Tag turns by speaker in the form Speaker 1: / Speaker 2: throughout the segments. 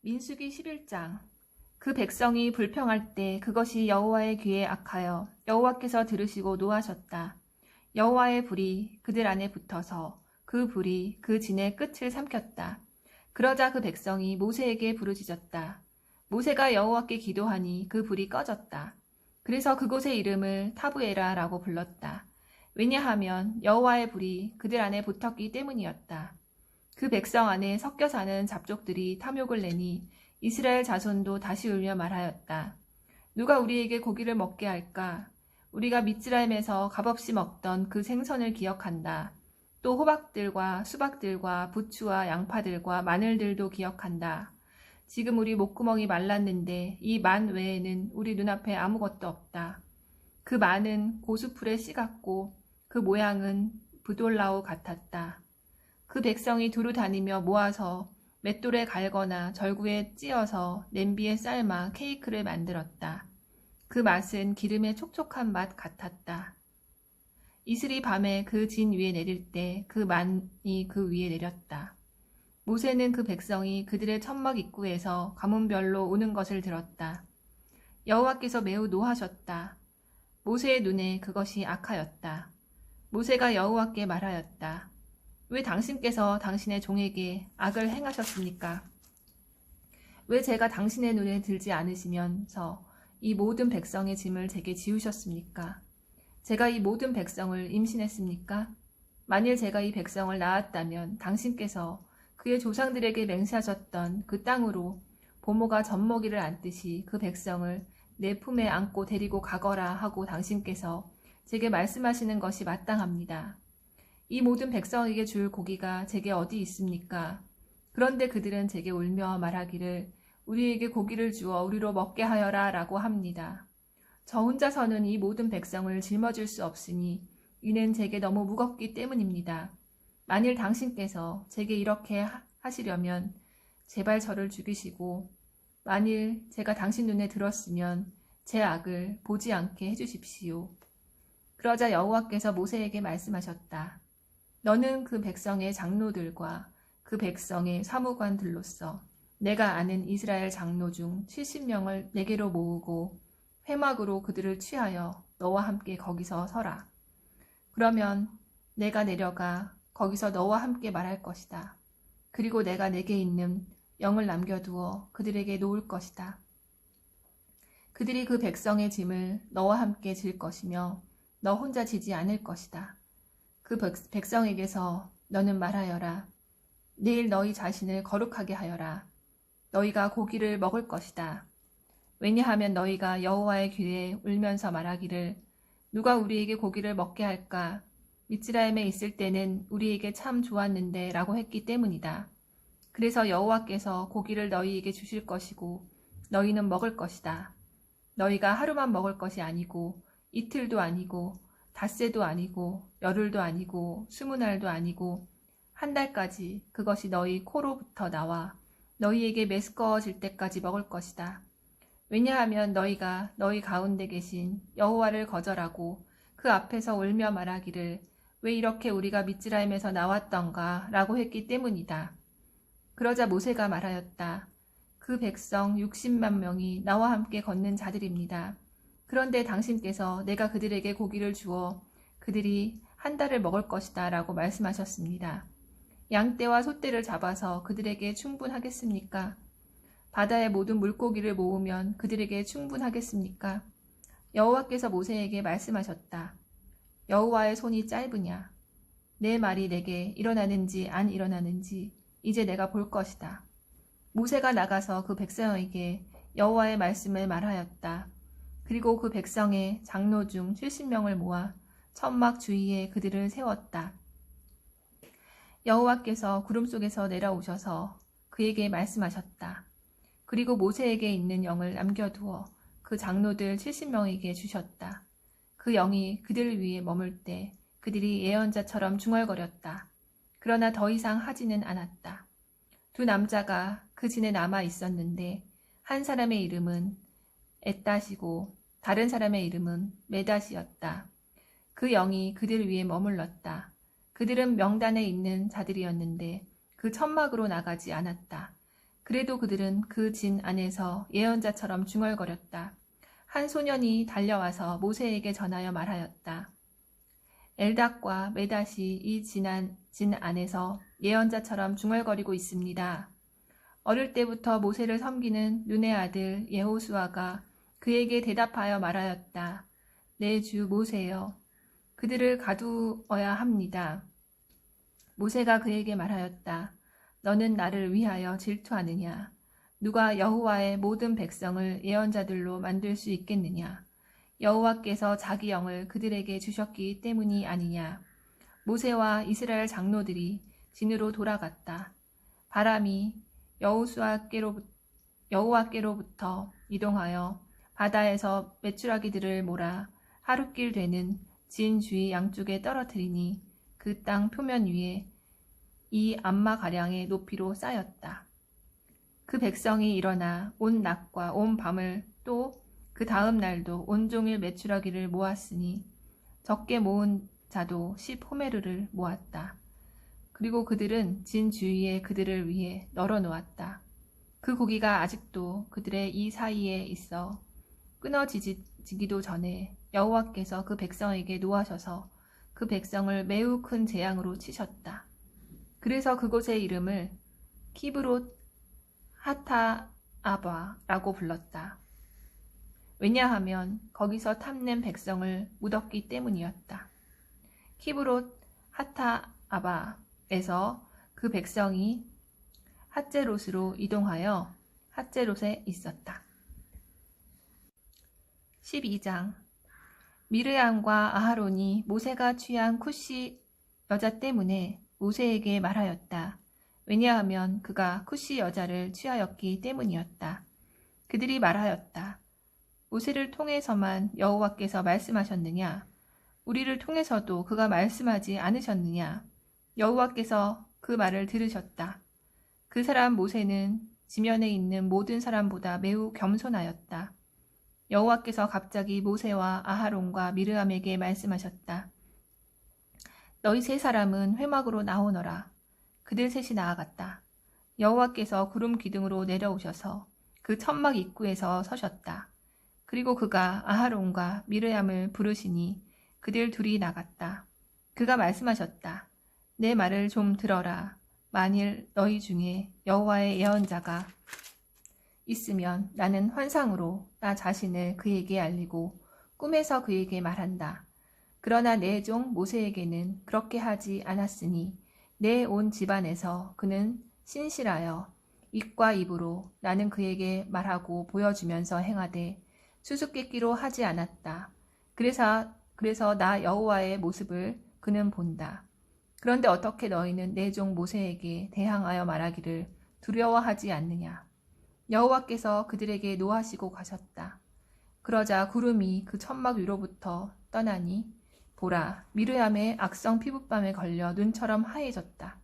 Speaker 1: 민수기 11장. 그 백성이 불평할 때 그것이 여호와의 귀에 악하여 여호와께서 들으시고 노하셨다. 여호와의 불이 그들 안에 붙어서 그 불이 그 진의 끝을 삼켰다. 그러자 그 백성이 모세에게 부르짖었다. 모세가 여호와께 기도하니 그 불이 꺼졌다. 그래서 그곳의 이름을 타브에라라고 불렀다. 왜냐하면 여호와의 불이 그들 안에 붙었기 때문이었다. 그 백성 안에 섞여 사는 잡족들이 탐욕을 내니 이스라엘 자손도 다시 울며 말하였다. 누가 우리에게 고기를 먹게 할까? 우리가 미tzraim에서 값없이 먹던 그 생선을 기억한다. 또 호박들과 수박들과 부추와 양파들과 마늘들도 기억한다. 지금 우리 목구멍이 말랐는데 이 만 외에는 우리 눈앞에 아무것도 없다. 그 만은 고수풀의 씨 같고 그 모양은 브돌라우 같았다. 그 백성이 두루 다니며 모아서 맷돌에 갈거나 절구에 찧어서 냄비에 삶아 케이크를 만들었다. 그 맛은 기름의 촉촉한 맛 같았다. 이슬이 밤에 그 진 위에 내릴 때 그 만이 그 위에 내렸다. 모세는 그 백성이 그들의 천막 입구에서 가문별로 오는 것을 들었다. 여호와께서 매우 노하셨다. 모세의 눈에 그것이 악하였다. 모세가 여호와께 말하였다. 왜 당신께서 당신의 종에게 악을 행하셨습니까? 왜 제가 당신의 눈에 들지 않으시면서 이 모든 백성의 짐을 제게 지우셨습니까? 제가 이 모든 백성을 임신했습니까? 만일 제가 이 백성을 낳았다면 당신께서 그의 조상들에게 맹세하셨던 그 땅으로 보모가 젖먹이를 안듯이 그 백성을 내 품에 안고 데리고 가거라 하고 당신께서 제게 말씀하시는 것이 마땅합니다. 이 모든 백성에게 줄 고기가 제게 어디 있습니까? 그런데 그들은 제게 울며 말하기를 우리에게 고기를 주어 우리로 먹게 하여라 라고 합니다. 저 혼자서는 이 모든 백성을 짊어질 수 없으니 이는 제게 너무 무겁기 때문입니다. 만일 당신께서 제게 이렇게 하시려면 제발 저를 죽이시고 만일 제가 당신 눈에 들었으면 제 악을 보지 않게 해주십시오. 그러자 여호와께서 모세에게 말씀하셨다. 너는 그 백성의 장로들과 그 백성의 사무관들로서 내가 아는 이스라엘 장로 중 70명을 내게로 모으고 회막으로 그들을 취하여 너와 함께 거기서 서라. 그러면 내가 내려가 거기서 너와 함께 말할 것이다. 그리고 내가 내게 있는 영을 남겨두어 그들에게 놓을 것이다. 그들이 그 백성의 짐을 너와 함께 질 것이며 너 혼자 지지 않을 것이다. 그 백성에게서 너는 말하여라. 내일 너희 자신을 거룩하게 하여라. 너희가 고기를 먹을 것이다. 왜냐하면 너희가 여호와의 귀에 울면서 말하기를 누가 우리에게 고기를 먹게 할까? 미tzraim에 있을 때는 우리에게 참 좋았는데 라고 했기 때문이다. 그래서 여호와께서 고기를 너희에게 주실 것이고 너희는 먹을 것이다. 너희가 하루만 먹을 것이 아니고 이틀도 아니고 닷새도 아니고 열흘도 아니고 20날도 아니고 한 달까지 그것이 너희 코로부터 나와 너희에게 메스꺼워질 때까지 먹을 것이다. 왜냐하면 너희가 너희 가운데 계신 여호와를 거절하고 그 앞에서 울며 말하기를 왜 이렇게 우리가 미tzraim에서 나왔던가 라고 했기 때문이다. 그러자 모세가 말하였다. 그 백성 60만 명이 나와 함께 걷는 자들입니다. 그런데 당신께서 내가 그들에게 고기를 주어 그들이 한 달을 먹을 것이다 라고 말씀하셨습니다. 양떼와 소떼를 잡아서 그들에게 충분하겠습니까? 바다의 모든 물고기를 모으면 그들에게 충분하겠습니까? 여호와께서 모세에게 말씀하셨다. 여호와의 손이 짧으냐? 내 말이 내게 일어나는지 안 일어나는지 이제 내가 볼 것이다. 모세가 나가서 그 백성에게 여호와의 말씀을 말하였다. 그리고 그 백성의 장로 중 70명을 모아 천막 주위에 그들을 세웠다. 여호와께서 구름 속에서 내려오셔서 그에게 말씀하셨다. 그리고 모세에게 있는 영을 남겨두어 그 장로들 70명에게 주셨다. 그 영이 그들 위에 머물 때 그들이 예언자처럼 중얼거렸다. 그러나 더 이상 하지는 않았다. 두 남자가 그 진에 남아 있었는데 한 사람의 이름은 엣닷이고 다른 사람의 이름은 메닷이었다. 그 영이 그들 위에 머물렀다. 그들은 명단에 있는 자들이었는데 그 천막으로 나가지 않았다. 그래도 그들은 그 진 안에서 예언자처럼 중얼거렸다. 한 소년이 달려와서 모세에게 전하여 말하였다. 엘닷과 메닷이 이 진 안에서 예언자처럼 중얼거리고 있습니다. 어릴 때부터 모세를 섬기는 눈의 아들 여호수아가 그에게 대답하여 말하였다. 내 주 모세여, 그들을 가두어야 합니다. 모세가 그에게 말하였다. 너는 나를 위하여 질투하느냐? 누가 여호와의 모든 백성을 예언자들로 만들 수 있겠느냐? 여호와께서 자기 영을 그들에게 주셨기 때문이 아니냐? 모세와 이스라엘 장로들이 진으로 돌아갔다. 바람이 여호와께로부터 이동하여 바다에서 메추라기들을 몰아 하룻길 되는 진 주위 양쪽에 떨어뜨리니 그 땅 표면 위에 이 안마가량의 높이로 쌓였다. 그 백성이 일어나 온 낮과 온 밤을 또 그 다음 날도 온종일 메추라기를 모았으니 적게 모은 자도 10호메르를 모았다. 그리고 그들은 진 주위에 그들을 위해 널어놓았다. 그 고기가 아직도 그들의 이 사이에 있어 끊어지기도 전에 여호와께서 그 백성에게 노하셔서 그 백성을 매우 큰 재앙으로 치셨다. 그래서 그곳의 이름을 키브롯 하타아바라고 불렀다. 왜냐하면 거기서 탐낸 백성을 묻었기 때문이었다. 키브롯 하타아바에서 그 백성이 핫제롯으로 이동하여 핫제롯에 있었다. 12장. 미르암과 아하론이 모세가 취한 쿠시 여자 때문에 모세에게 말하였다. 왜냐하면 그가 쿠시 여자를 취하였기 때문이었다. 그들이 말하였다. 모세를 통해서만 여호와께서 말씀하셨느냐? 우리를 통해서도 그가 말씀하지 않으셨느냐? 여호와께서 그 말을 들으셨다. 그 사람 모세는 지면에 있는 모든 사람보다 매우 겸손하였다. 여호와께서 갑자기 모세와 아하론과 미르암에게 말씀하셨다. 너희 세 사람은 회막으로 나오너라. 그들 셋이 나아갔다. 여호와께서 구름 기둥으로 내려오셔서 그 천막 입구에서 서셨다. 그리고 그가 아하론과 미르암을 부르시니 그들 둘이 나갔다. 그가 말씀하셨다. 내 말을 좀 들어라. 만일 너희 중에 여호와의 예언자가 있으면 나는 환상으로 나 자신을 그에게 알리고 꿈에서 그에게 말한다. 그러나 내 종 모세에게는 그렇게 하지 않았으니 내 온 집안에서 그는 신실하여 입과 입으로 나는 그에게 말하고 보여주면서 행하되 수수께끼로 하지 않았다. 그래서 나 여호와의 모습을 그는 본다. 그런데 어떻게 너희는 내 종 모세에게 대항하여 말하기를 두려워하지 않느냐? 여호와께서 그들에게 노하시고 가셨다. 그러자 구름이 그 천막 위로부터 떠나니 보라, 미르암의 악성 피부밤에 걸려 눈처럼 하얘졌다.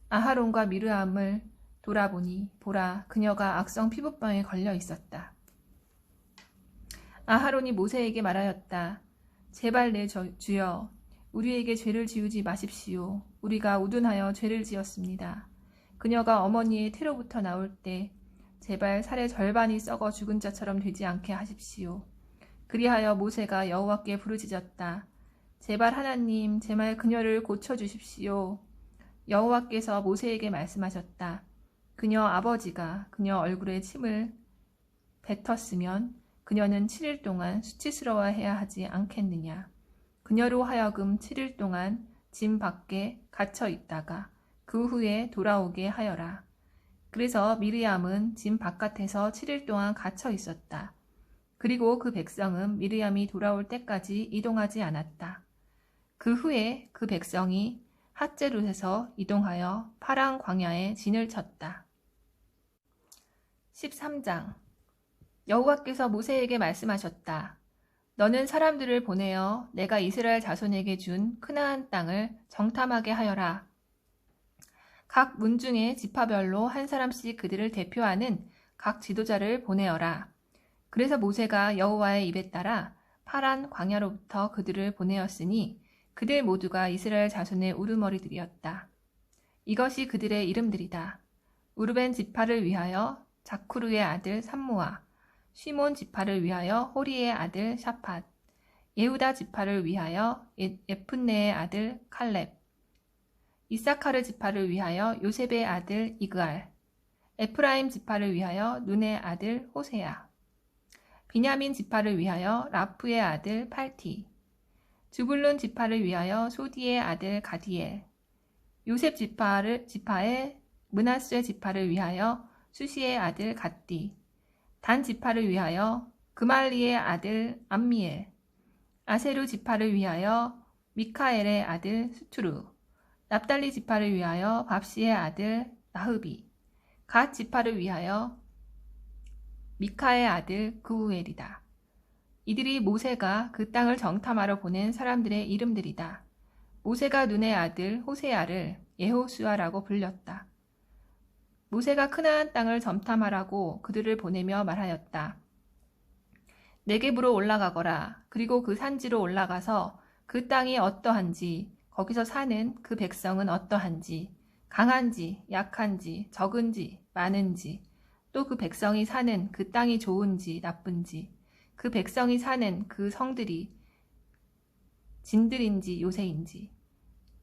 Speaker 1: 아하론과 미르암을 돌아보니 보라, 그녀가 악성 피부밤에 걸려 있었다. 아하론이 모세에게 말하였다. 제발 내 주여, 우리에게 죄를 지우지 마십시오. 우리가 우둔하여 죄를 지었습니다. 그녀가 어머니의 태로부터 나올 때 제발 살의 절반이 썩어 죽은 자처럼 되지 않게 하십시오. 그리하여 모세가 여호와께 부르짖었다. 제발 하나님, 제 말 그녀를 고쳐주십시오. 여호와께서 모세에게 말씀하셨다. 그녀 아버지가 그녀 얼굴에 침을 뱉었으면 그녀는 7일 동안 수치스러워해야 하지 않겠느냐. 그녀로 하여금 7일 동안 진 밖에 갇혀 있다가 그 후에 돌아오게 하여라. 그래서 미르암은 진 바깥에서 7일 동안 갇혀 있었다. 그리고 그 백성은 미르암이 돌아올 때까지 이동하지 않았다. 그 후에 그 백성이 핫제롯에서 이동하여 파란 광야에 진을 쳤다. 13장. 여호와께서 모세에게 말씀하셨다. 너는 사람들을 보내어 내가 이스라엘 자손에게 준 크나안 땅을 정탐하게 하여라. 각 문중의 지파별로 한 사람씩 그들을 대표하는 각 지도자를 보내어라. 그래서 모세가 여호와의 입에 따라 파란 광야로부터 그들을 보내었으니 그들 모두가 이스라엘 자손의 우두머리들이었다. 이것이 그들의 이름들이다. 우르벤 지파를 위하여 자쿠르의 아들 삼무아, 시몬 지파를 위하여 호리의 아들 샤팟, 예후다 지파를 위하여 예푼네의 아들 칼렙, 이사카르 지파를 위하여 요셉의 아들 이그알, 에프라임 지파를 위하여 눈의 아들 호세야, 비냐민 지파를 위하여 라프의 아들 팔티, 주불룬 지파를 위하여 소디의 아들 가디엘, 요셉 지파의 므낫세 지파를 위하여 수시의 아들 갓디, 단 지파를 위하여 그말리의 아들 암미엘, 아세루 지파를 위하여 미카엘의 아들 수투루, 납달리 지파를 위하여 밥시의 아들 나흐비, 갓 지파를 위하여 미카의 아들 그우엘이다. 이들이 모세가 그 땅을 정탐하러 보낸 사람들의 이름들이다. 모세가 눈의 아들 호세아를 예호수아라고 불렸다. 모세가 크나안 땅을 정탐하라고 그들을 보내며 말하였다. 네겝으로 올라가거라. 그리고 그 산지로 올라가서 그 땅이 어떠한지, 거기서 사는 그 백성은 어떠한지, 강한지, 약한지, 적은지, 많은지, 또 그 백성이 사는 그 땅이 좋은지, 나쁜지, 그 백성이 사는 그 성들이 진들인지 요새인지,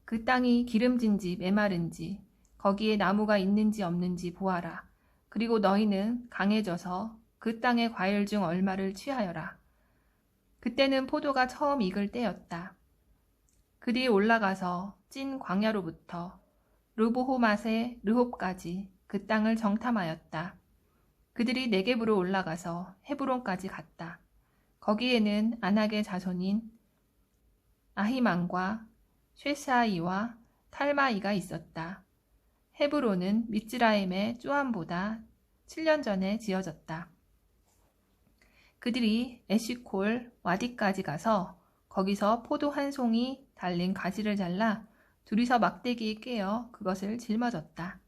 Speaker 1: 그 땅이 기름진지 메마른지, 거기에 나무가 있는지 없는지 보아라. 그리고 너희는 강해져서 그 땅의 과일 중 얼마를 취하여라. 그때는 포도가 처음 익을 때였다. 그들이 올라가서 찐 광야로부터 르보호맛의 르홉까지 그 땅을 정탐하였다. 그들이 네겝으로 올라가서 헤브론까지 갔다. 거기에는 아낙의 자손인 아히만과 쉐사이와 탈마이가 있었다. 헤브론은 미츠라임의 쪼암보다 7년 전에 지어졌다. 그들이 에시콜 와디까지 가서 거기서 포도 한 송이 달린 가지를 잘라 둘이서 막대기에 깨어 그것을 짊어졌다.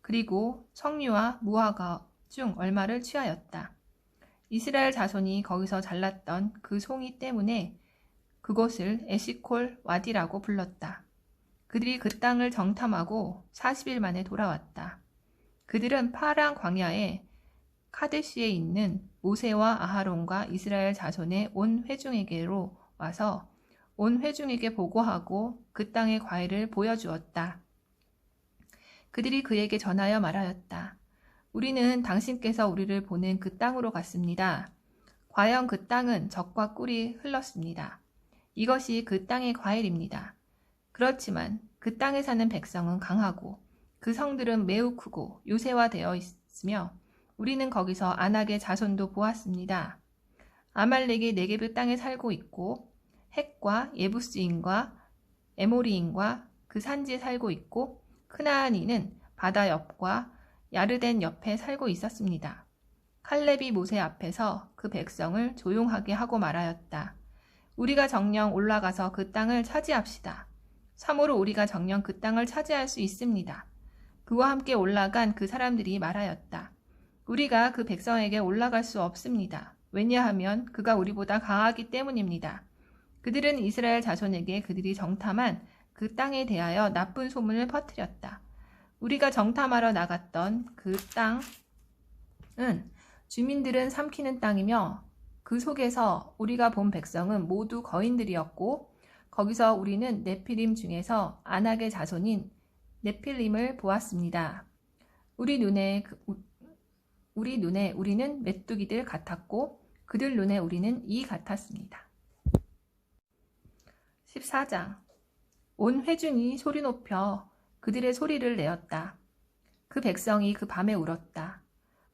Speaker 1: 그리고 석류와 무화과 중 얼마를 취하였다. 이스라엘 자손이 거기서 잘랐던 그 송이 때문에 그곳을 에시콜 와디라고 불렀다. 그들이 그 땅을 정탐하고 40일 만에 돌아왔다. 그들은 파란 광야에 카데시에 있는 모세와 아하론과 이스라엘 자손의 온 회중에게로 와서 온 회중에게 보고하고 그 땅의 과일을 보여주었다. 그들이 그에게 전하여 말하였다. 우리는 당신께서 우리를 보낸 그 땅으로 갔습니다. 과연 그 땅은 젖과 꿀이 흘렀습니다. 이것이 그 땅의 과일입니다. 그렇지만 그 땅에 사는 백성은 강하고 그 성들은 매우 크고 요새화되어 있으며 우리는 거기서 아낙의 자손도 보았습니다. 아말렉이 네겝의 땅에 살고 있고 헷과 예부스인과 에모리인과 그 산지에 살고 있고 크나안인은 바다 옆과 야르덴 옆에 살고 있었습니다. 칼렙이 모세 앞에서 그 백성을 조용하게 하고 말하였다. 우리가 정녕 올라가서 그 땅을 차지합시다. 참으로 우리가 정녕 그 땅을 차지할 수 있습니다. 그와 함께 올라간 그 사람들이 말하였다. 우리가 그 백성에게 올라갈 수 없습니다. 왜냐하면 그가 우리보다 강하기 때문입니다. 그들은 이스라엘 자손에게 그들이 정탐한 그 땅에 대하여 나쁜 소문을 퍼뜨렸다. 우리가 정탐하러 나갔던 그 땅은 주민들은 삼키는 땅이며 그 속에서 우리가 본 백성은 모두 거인들이었고 거기서 우리는 네필림 중에서 아낙의 자손인 네필림을 보았습니다. 우리 눈에 우리는 메뚜기들 같았고 그들 눈에 우리는 이 같았습니다. 14장 온 회중이 소리 높여 그들의 소리를 내었다. 그 백성이 그 밤에 울었다.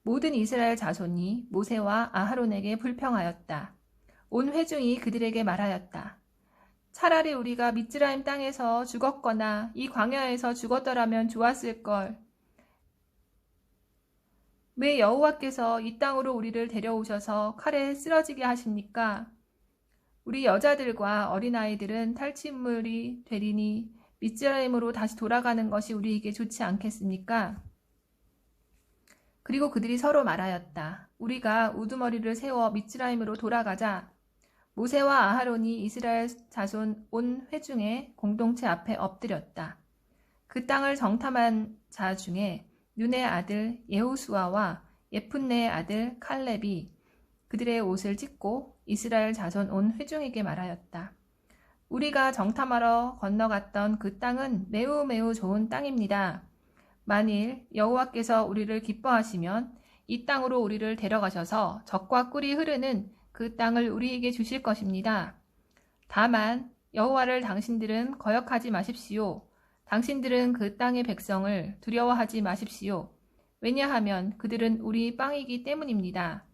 Speaker 1: 모든 이스라엘 자손이 모세와 아하론에게 불평하였다. 온 회중이 그들에게 말하였다. 차라리 우리가 미츠라임 땅에서 죽었거나 이 광야에서 죽었더라면 좋았을걸. 왜 여호와께서 이 땅으로 우리를 데려오셔서 칼에 쓰러지게 하십니까? 우리 여자들과 어린아이들은 탈취물이 되리니 미츠라임으로 다시 돌아가는 것이 우리에게 좋지 않겠습니까? 그리고 그들이 서로 말하였다. 우리가 우두머리를 세워 미츠라임으로 돌아가자. 모세와 아하론이 이스라엘 자손 온 회중의 공동체 앞에 엎드렸다. 그 땅을 정탐한 자 중에 눈의 아들 예호수아와 예푼네의 아들 칼렙이 그들의 옷을 찢고 이스라엘 자손 온 회중에게 말하였다. 우리가 정탐하러 건너갔던 그 땅은 매우 매우 좋은 땅입니다. 만일 여호와께서 우리를 기뻐하시면 이 땅으로 우리를 데려가셔서 젖과 꿀이 흐르는 그 땅을 우리에게 주실 것입니다. 다만 여호와를 당신들은 거역하지 마십시오. 당신들은 그 땅의 백성을 두려워하지 마십시오. 왜냐하면 그들은 우리 빵이기 때문입니다.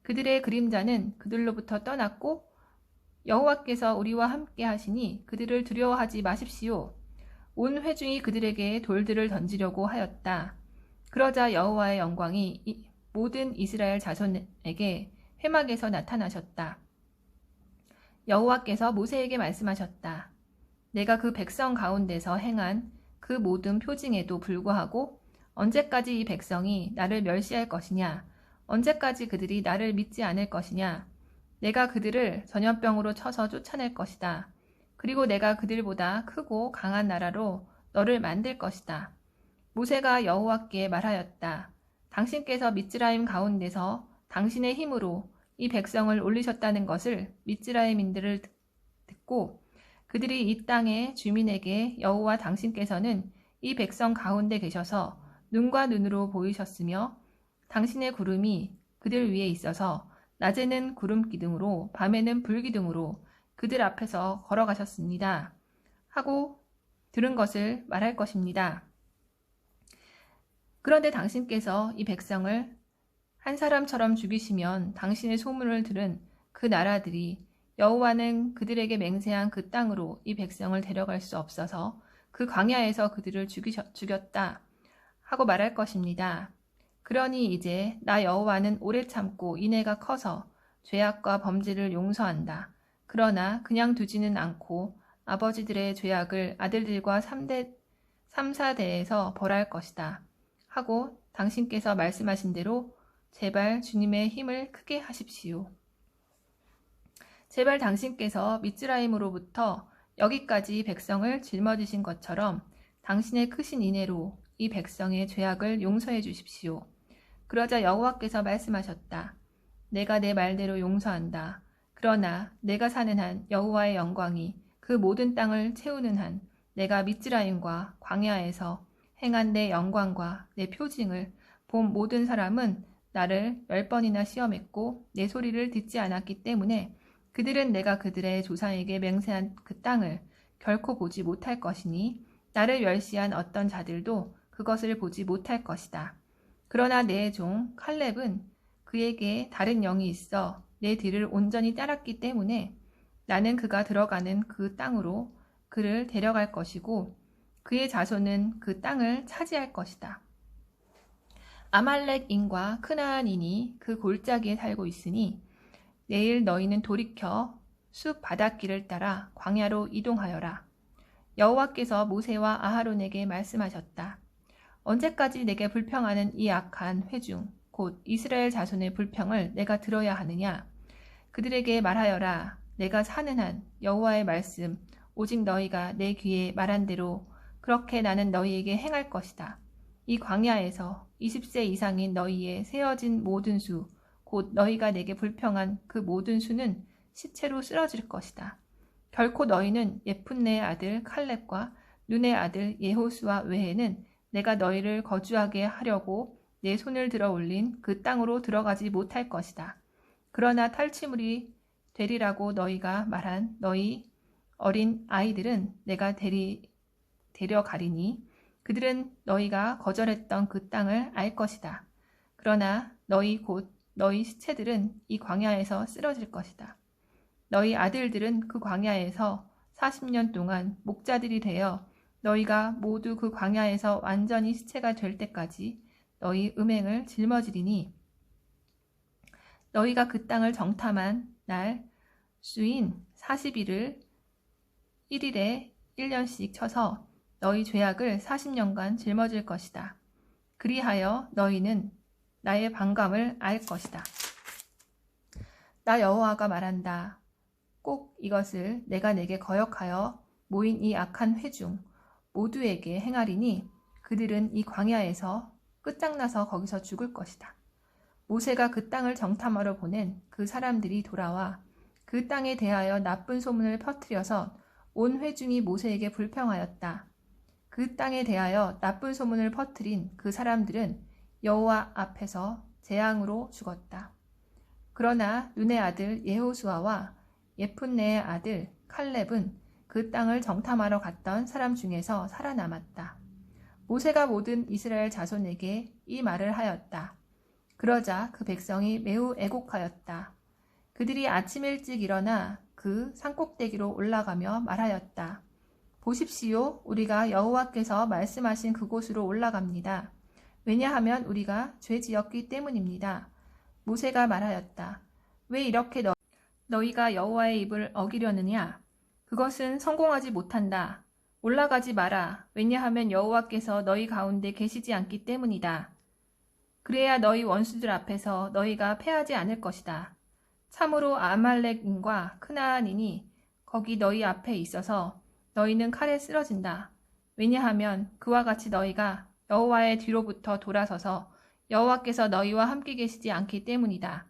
Speaker 1: 그들의 그림자는 그들로부터 떠났고 여호와께서 우리와 함께 하시니 그들을 두려워하지 마십시오. 온 회중이 그들에게 돌들을 던지려고 하였다. 그러자 여호와의 영광이 모든 이스라엘 자손에게 회막에서 나타나셨다. 여호와께서 모세에게 말씀하셨다. 내가 그 백성 가운데서 행한 그 모든 표징에도 불구하고 언제까지 이 백성이 나를 멸시할 것이냐? 언제까지 그들이 나를 믿지 않을 것이냐? 내가 그들을 전염병으로 쳐서 쫓아낼 것이다. 그리고 내가 그들보다 크고 강한 나라로 너를 만들 것이다. 모세가 여호와께 말하였다. 당신께서 미즈라임 가운데서 당신의 힘으로 이 백성을 올리셨다는 것을 미즈라임인들을 듣고 그들이 이 땅의 주민에게 여호와 당신께서는 이 백성 가운데 계셔서 눈과 눈으로 보이셨으며 당신의 구름이 그들 위에 있어서 낮에는 구름 기둥으로 밤에는 불 기둥으로 그들 앞에서 걸어가셨습니다. 하고 들은 것을 말할 것입니다. 그런데 당신께서 이 백성을 한 사람처럼 죽이시면 당신의 소문을 들은 그 나라들이 여호와는 그들에게 맹세한 그 땅으로 이 백성을 데려갈 수 없어서 그 광야에서 그들을 죽였다 하고 말할 것입니다. 그러니 이제 나 여호와는 오래 참고 인애가 커서 죄악과 범죄를 용서한다. 그러나 그냥 두지는 않고 아버지들의 죄악을 아들들과 3대, 3, 4대에서 벌할 것이다. 하고 당신께서 말씀하신 대로 제발 주님의 힘을 크게 하십시오. 제발 당신께서 미즈라임으로부터 여기까지 백성을 짊어지신 것처럼 당신의 크신 인애로 이 백성의 죄악을 용서해 주십시오. 그러자 여호와께서 말씀하셨다. 내가 내 말대로 용서한다. 그러나 내가 사는 한 여호와의 영광이 그 모든 땅을 채우는 한 내가 미즈라임과 광야에서 행한 내 영광과 내 표징을 본 모든 사람은 나를 10번이나 시험했고 내 소리를 듣지 않았기 때문에 그들은 내가 그들의 조상에게 맹세한 그 땅을 결코 보지 못할 것이니 나를 멸시한 어떤 자들도 그것을 보지 못할 것이다. 그러나 내 종 칼렙은 그에게 다른 영이 있어 내 뒤를 온전히 따랐기 때문에 나는 그가 들어가는 그 땅으로 그를 데려갈 것이고 그의 자손은 그 땅을 차지할 것이다. 아말렉인과 크나안인이 그 골짜기에 살고 있으니 내일 너희는 돌이켜 숲 바닷길을 따라 광야로 이동하여라. 여호와께서 모세와 아하론에게 말씀하셨다. 언제까지 내게 불평하는 이 악한 회중 곧 이스라엘 자손의 불평을 내가 들어야 하느냐? 그들에게 말하여라. 내가 사는 한 여호와의 말씀 오직 너희가 내 귀에 말한 대로 그렇게 나는 너희에게 행할 것이다. 이 광야에서 20세 이상인 너희의 세어진 모든 수 곧 너희가 내게 불평한 그 모든 수는 시체로 쓰러질 것이다. 결코 너희는 예푼네의 아들 칼렙과 눈의 아들 예호수아 외에는 내가 너희를 거주하게 하려고 내 손을 들어 올린 그 땅으로 들어가지 못할 것이다. 그러나 탈취물이 되리라고 너희가 말한 너희 어린 아이들은 내가 데려가리니 그들은 너희가 거절했던 그 땅을 알 것이다. 그러나 너희 시체들은 이 광야에서 쓰러질 것이다. 너희 아들들은 그 광야에서 40년 동안 목자들이 되어 너희가 모두 그 광야에서 완전히 시체가 될 때까지 너희 음행을 짊어지리니 너희가 그 땅을 정탐한 날 수인 40일을 1일에 1년씩 쳐서 너희 죄악을 40년간 짊어질 것이다. 그리하여 너희는 나의 반감을 알 것이다. 나 여호와가 말한다. 꼭 이것을 내가 내게 거역하여 모인 이 악한 회중 모두에게 행하리니 그들은 이 광야에서 끝장나서 거기서 죽을 것이다. 모세가 그 땅을 정탐하러 보낸 그 사람들이 돌아와 그 땅에 대하여 나쁜 소문을 퍼뜨려서 온 회중이 모세에게 불평하였다. 그 땅에 대하여 나쁜 소문을 퍼뜨린 그 사람들은 여호와 앞에서 재앙으로 죽었다. 그러나 눈의 아들 여호수아와 예푼네의 아들 칼렙은 그 땅을 정탐하러 갔던 사람 중에서 살아남았다. 모세가 모든 이스라엘 자손에게 이 말을 하였다. 그러자 그 백성이 매우 애곡하였다. 그들이 아침 일찍 일어나 그 산꼭대기로 올라가며 말하였다. 보십시오, 우리가 여호와께서 말씀하신 그곳으로 올라갑니다. 왜냐하면 우리가 죄 지었기 때문입니다. 모세가 말하였다. 왜 이렇게 너희가 여호와의 입을 어기려느냐? 그것은 성공하지 못한다. 올라가지 마라. 왜냐하면 여호와께서 너희 가운데 계시지 않기 때문이다. 그래야 너희 원수들 앞에서 너희가 패하지 않을 것이다. 참으로 아말렉인과 크나안인이 거기 너희 앞에 있어서 너희는 칼에 쓰러진다. 왜냐하면 그와 같이 너희가 여호와의 뒤로부터 돌아서서 여호와께서 너희와 함께 계시지 않기 때문이다.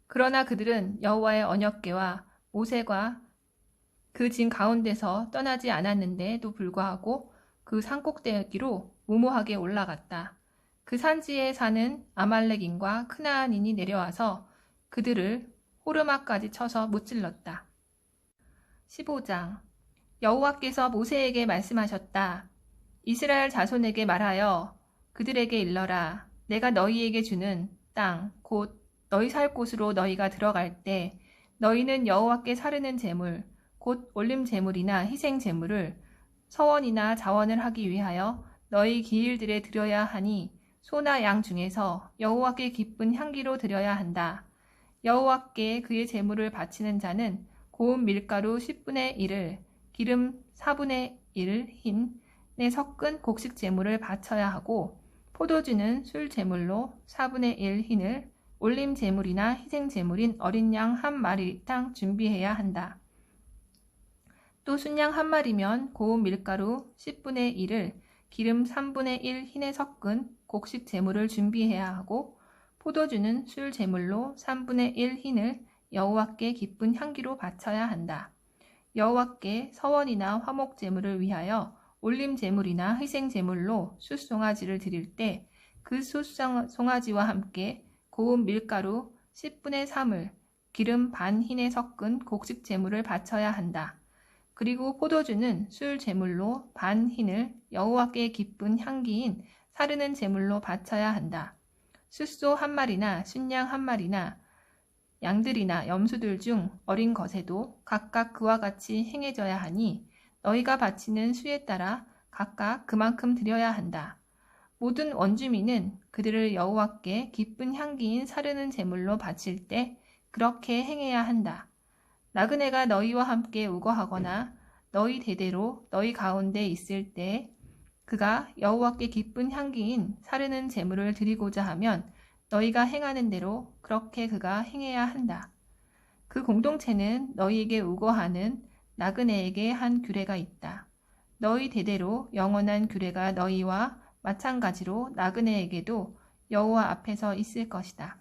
Speaker 1: 그러나 그들은 여호와의 언약궤와 모세가 그 진 가운데서 떠나지 않았는데도 불구하고 그 산꼭대기로 무모하게 올라갔다. 그 산지에 사는 아말렉인과 크나안인이 내려와서 그들을 호르마까지 쳐서 무찔렀다. 15장. 여호와께서 모세에게 말씀하셨다. 이스라엘 자손에게 말하여 그들에게 일러라. 내가 너희에게 주는 땅, 곧 너희 살 곳으로 너희가 들어갈 때 너희는 여호와께 사르는 제물, 곧 올림 제물이나 희생 제물을 서원이나 자원을 하기 위하여 너희 기일들에 드려야 하니 소나 양 중에서 여호와께 기쁜 향기로 드려야 한다. 여호와께 그의 제물을 바치는 자는 고운 밀가루 10분의 1을 기름 4분의 1 흰에 섞은 곡식 제물을 바쳐야 하고 포도주는 술 제물로 4분의 1 흰을 올림 제물이나 희생 제물인 어린 양 한 마리당 준비해야 한다. 또 순양 한 마리면 고운 밀가루 10분의 1을 기름 3분의 1 흰에 섞은 곡식 제물을 준비해야 하고 포도주는 술 제물로 3분의 1 흰을 여호와께 기쁜 향기로 바쳐야 한다. 여호와께 서원이나 화목 제물을 위하여 올림 제물이나 희생 제물로 숫송아지를 드릴 때 그 숫송아지와 함께 고운 밀가루 10분의 3을 기름 반 흰에 섞은 곡식 제물을 바쳐야 한다. 그리고 포도주는 술 제물로 반 흰을 여호와께 기쁜 향기인 사르는 제물로 바쳐야 한다. 숫소 한 마리나 순양 한 마리나 양들이나 염소들 중 어린 것에도 각각 그와 같이 행해져야 하니 너희가 바치는 수에 따라 각각 그만큼 드려야 한다. 모든 원주민은 그들을 여호와께 기쁜 향기인 사르는 제물로 바칠 때 그렇게 행해야 한다. 나그네가 너희와 함께 우거하거나 너희 대대로 너희 가운데 있을 때 그가 여호와께 기쁜 향기인 사르는 제물을 드리고자 하면 너희가 행하는 대로 그렇게 그가 행해야 한다. 그 공동체는 너희에게 우거하는 나그네에게 한 규례가 있다. 너희 대대로 영원한 규례가 너희와 마찬가지로 나그네에게도 여호와 앞에서 있을 것이다.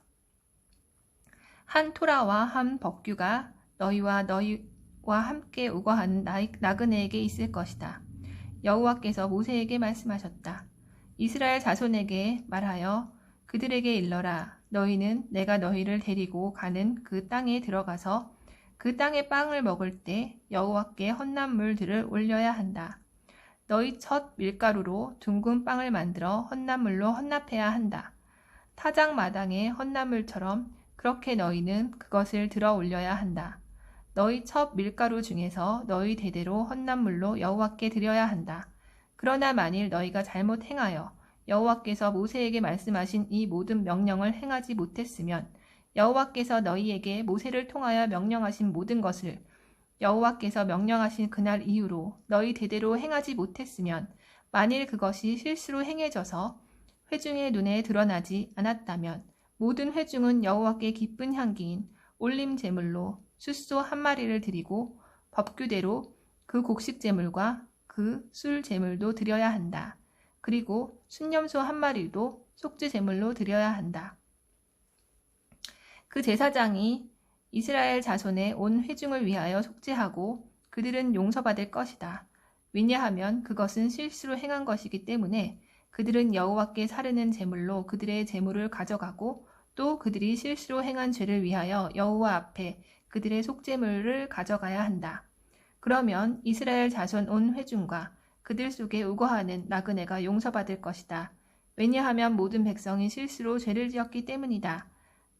Speaker 1: 한 토라와 한 법규가 너희와 함께 우거하는 나그네에게 있을 것이다. 여호와께서 모세에게 말씀하셨다. 이스라엘 자손에게 말하여 그들에게 일러라. 너희는 내가 너희를 데리고 가는 그 땅에 들어가서 그 땅의 빵을 먹을 때 여호와께 헌납물들을 올려야 한다. 너희 첫 밀가루로 둥근 빵을 만들어 헌납물로 헌납해야 한다. 타작 마당의 헌납물처럼 그렇게 너희는 그것을 들어 올려야 한다. 너희 첫 밀가루 중에서 너희 대대로 헌납물로 여호와께 드려야 한다. 그러나 만일 너희가 잘못 행하여 여호와께서 모세에게 말씀하신 이 모든 명령을 행하지 못했으면 여호와께서 너희에게 모세를 통하여 명령하신 모든 것을 여호와께서 명령하신 그날 이후로 너희 대대로 행하지 못했으면 만일 그것이 실수로 행해져서 회중의 눈에 드러나지 않았다면 모든 회중은 여호와께 기쁜 향기인 올림 제물로 숫소 한 마리를 드리고 법규대로 그 곡식 제물과 그 술 제물도 드려야 한다. 그리고 순염소 한 마리도 속죄 제물로 드려야 한다. 그 제사장이 이스라엘 자손의 온 회중을 위하여 속죄하고 그들은 용서받을 것이다. 왜냐하면 그것은 실수로 행한 것이기 때문에 그들은 여호와께 사르는 제물로 그들의 제물을 가져가고 또 그들이 실수로 행한 죄를 위하여 여호와 앞에 그들의 속죄물을 가져가야 한다. 그러면 이스라엘 자손 온 회중과 그들 속에 우거하는 나그네가 용서받을 것이다. 왜냐하면 모든 백성이 실수로 죄를 지었기 때문이다.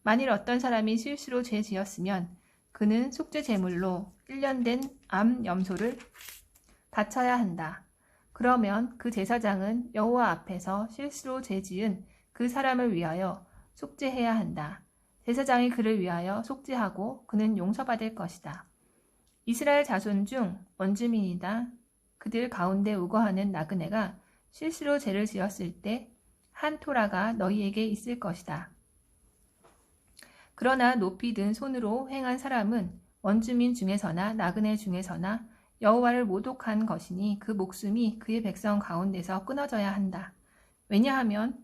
Speaker 1: 만일 어떤 사람이 실수로 죄 지었으면 그는 속죄 제물로 1년 된 암 염소를 바쳐야 한다. 그러면 그 제사장은 여호와 앞에서 실수로 죄 지은 그 사람을 위하여 속죄해야 한다. 제사장이 그를 위하여 속죄하고 그는 용서받을 것이다. 이스라엘 자손 중 원주민이다. 그들 가운데 우거하는 나그네가 실수로 죄를 지었을 때 한 토라가 너희에게 있을 것이다. 그러나 높이 든 손으로 행한 사람은 원주민 중에서나 나그네 중에서나 여호와를 모독한 것이니 그 목숨이 그의 백성 가운데서 끊어져야 한다. 왜냐하면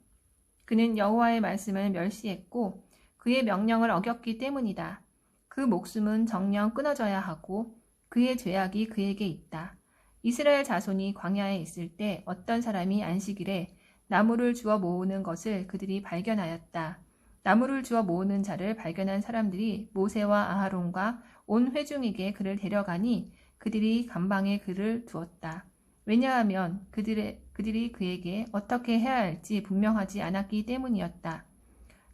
Speaker 1: 그는 여호와의 말씀을 멸시했고 그의 명령을 어겼기 때문이다. 그 목숨은 정녕 끊어져야 하고 그의 죄악이 그에게 있다. 이스라엘 자손이 광야에 있을 때 어떤 사람이 안식일에 나무를 주워 모으는 것을 그들이 발견하였다. 나무를 주워 모으는 자를 발견한 사람들이 모세와 아하론과 온 회중에게 그를 데려가니 그들이 감방에 그를 두었다. 왜냐하면 그들이 그에게 어떻게 해야 할지 분명하지 않았기 때문이었다.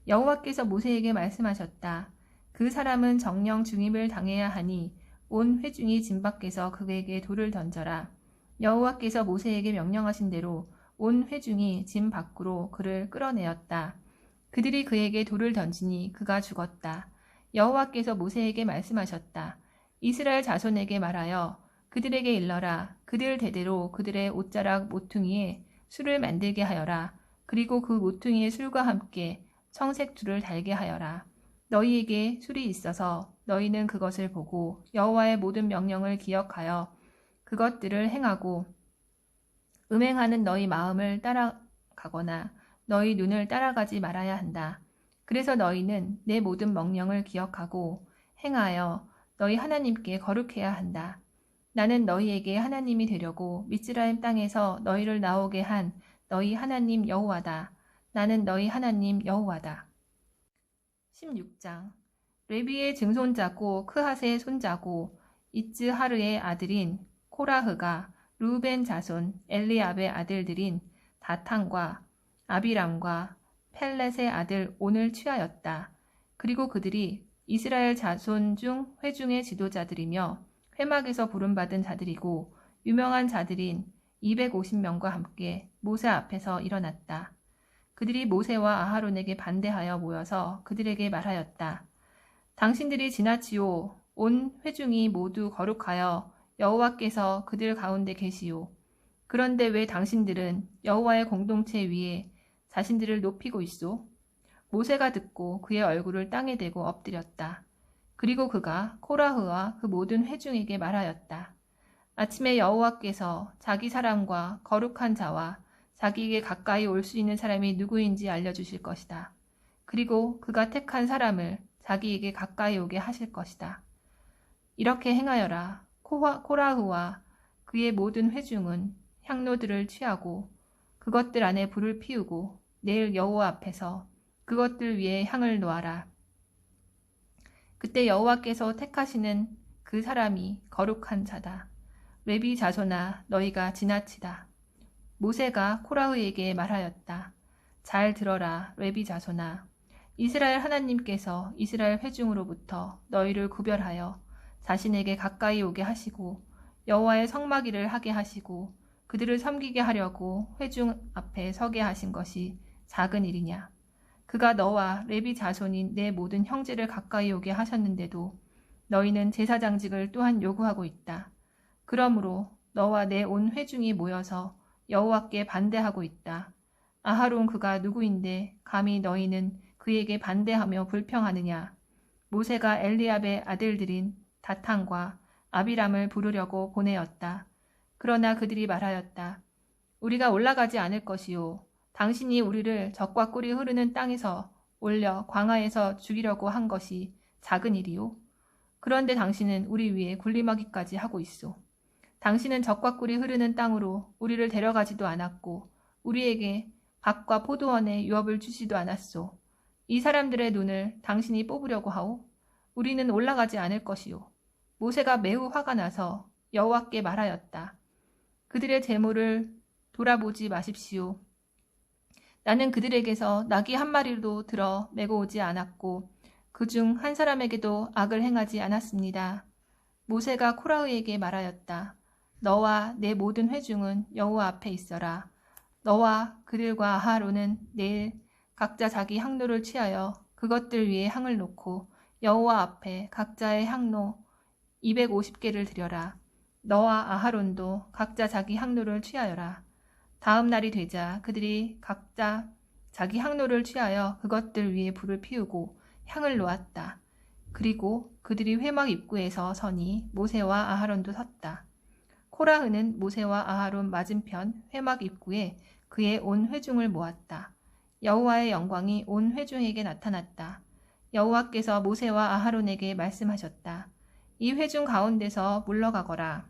Speaker 1: 여호와께서 모세에게 말씀하셨다. 그 사람은 정령 중임을 당해야 하니 온 회중이 진 밖에서 그에게 돌을 던져라. 여호와께서 모세에게 명령하신 대로 온 회중이 진 밖으로 그를 끌어내었다. 그들이 그에게 돌을 던지니 그가 죽었다. 여호와께서 모세에게 말씀하셨다. 이스라엘 자손에게 말하여 그들에게 일러라. 그들 대대로 그들의 옷자락 모퉁이에 술을 만들게 하여라. 그리고 그 모퉁이의 술과 함께 청색 줄을 달게 하여라. 너희에게 술이 있어서 너희는 그것을 보고 여호와의 모든 명령을 기억하여 그것들을 행하고 음행하는 너희 마음을 따라가거나 너희 눈을 따라가지 말아야 한다. 그래서 너희는 내 모든 명령을 기억하고 행하여 너희 하나님께 거룩해야 한다. 나는 너희에게 하나님이 되려고 미스라임 땅에서 너희를 나오게 한 너희 하나님 여호와다. 나는 너희 하나님 여호와다. 16장 레위의 증손자고 크핫의 손자고 이츠하르의 아들인 코라흐가 루벤 자손 엘리압의 아들들인 다탄과 아비람과 펠렛의 아들 온을 취하였다. 그리고 그들이 이스라엘 자손 중 회중의 지도자들이며 회막에서 부름받은 자들이고 유명한 자들인 250명과 함께 모세 앞에서 일어났다. 그들이 모세와 아하론에게 반대하여 모여서 그들에게 말하였다. 당신들이 지나치오. 온 회중이 모두 거룩하여 여호와께서 그들 가운데 계시오. 그런데 왜 당신들은 여호와의 공동체 위에 자신들을 높이고 있소? 모세가 듣고 그의 얼굴을 땅에 대고 엎드렸다. 그리고 그가 코라흐와 그 모든 회중에게 말하였다. 아침에 여호와께서 자기 사람과 거룩한 자와 자기에게 가까이 올 수 있는 사람이 누구인지 알려주실 것이다. 그리고 그가 택한 사람을 자기에게 가까이 오게 하실 것이다. 이렇게 행하여라. 코라흐와 그의 모든 회중은 향로들을 취하고 그것들 안에 불을 피우고 내일 여호와 앞에서 그것들 위에 향을 놓아라. 그때 여호와께서 택하시는 그 사람이 거룩한 자다. 레위 자손아 너희가 지나치다. 모세가 코라흐에게 말하였다. 잘 들어라 레위 자손아. 이스라엘 하나님께서 이스라엘 회중으로부터 너희를 구별하여 자신에게 가까이 오게 하시고 여호와의 성막일을 하게 하시고 그들을 섬기게 하려고 회중 앞에 서게 하신 것이 작은 일이냐. 그가 너와 레위 자손인 내 모든 형제를 가까이 오게 하셨는데도 너희는 제사장직을 또한 요구하고 있다. 그러므로 너와 내 온 회중이 모여서 여호와께 반대하고 있다. 아하론 그가 누구인데 감히 너희는 그에게 반대하며 불평하느냐. 모세가 엘리압의 아들들인 다탄과 아비람을 부르려고 보내었다. 그러나 그들이 말하였다. 우리가 올라가지 않을 것이요. 당신이 우리를 적과 꿀이 흐르는 땅에서 올려 광야에서 죽이려고 한 것이 작은 일이요. 그런데 당신은 우리 위에 군림하기까지 하고 있소. 당신은 적과 꿀이 흐르는 땅으로 우리를 데려가지도 않았고 우리에게 밭과 포도원에 유업을 주지도 않았소. 이 사람들의 눈을 당신이 뽑으려고 하오. 우리는 올라가지 않을 것이요. 모세가 매우 화가 나서 여호와께 말하였다. 그들의 재물을 돌아보지 마십시오. 나는 그들에게서 나귀 한 마리도 들어 메고 오지 않았고 그중 한 사람에게도 악을 행하지 않았습니다. 모세가 코라흐에게 말하였다. 너와 내 모든 회중은 여호와 앞에 있어라. 너와 그들과 아하론은 내일 각자 자기 향로를 취하여 그것들 위에 향을 놓고 여호와 앞에 각자의 향로 250개를 드려라. 너와 아하론도 각자 자기 향로를 취하여라. 다음 날이 되자 그들이 각자 자기 향로를 취하여 그것들 위에 불을 피우고 향을 놓았다. 그리고 그들이 회막 입구에서 서니 모세와 아하론도 섰다. 코라흐는 모세와 아하론 맞은편 회막 입구에 그의 온 회중을 모았다. 여호와의 영광이 온 회중에게 나타났다. 여호와께서 모세와 아하론에게 말씀하셨다. 이 회중 가운데서 물러가거라.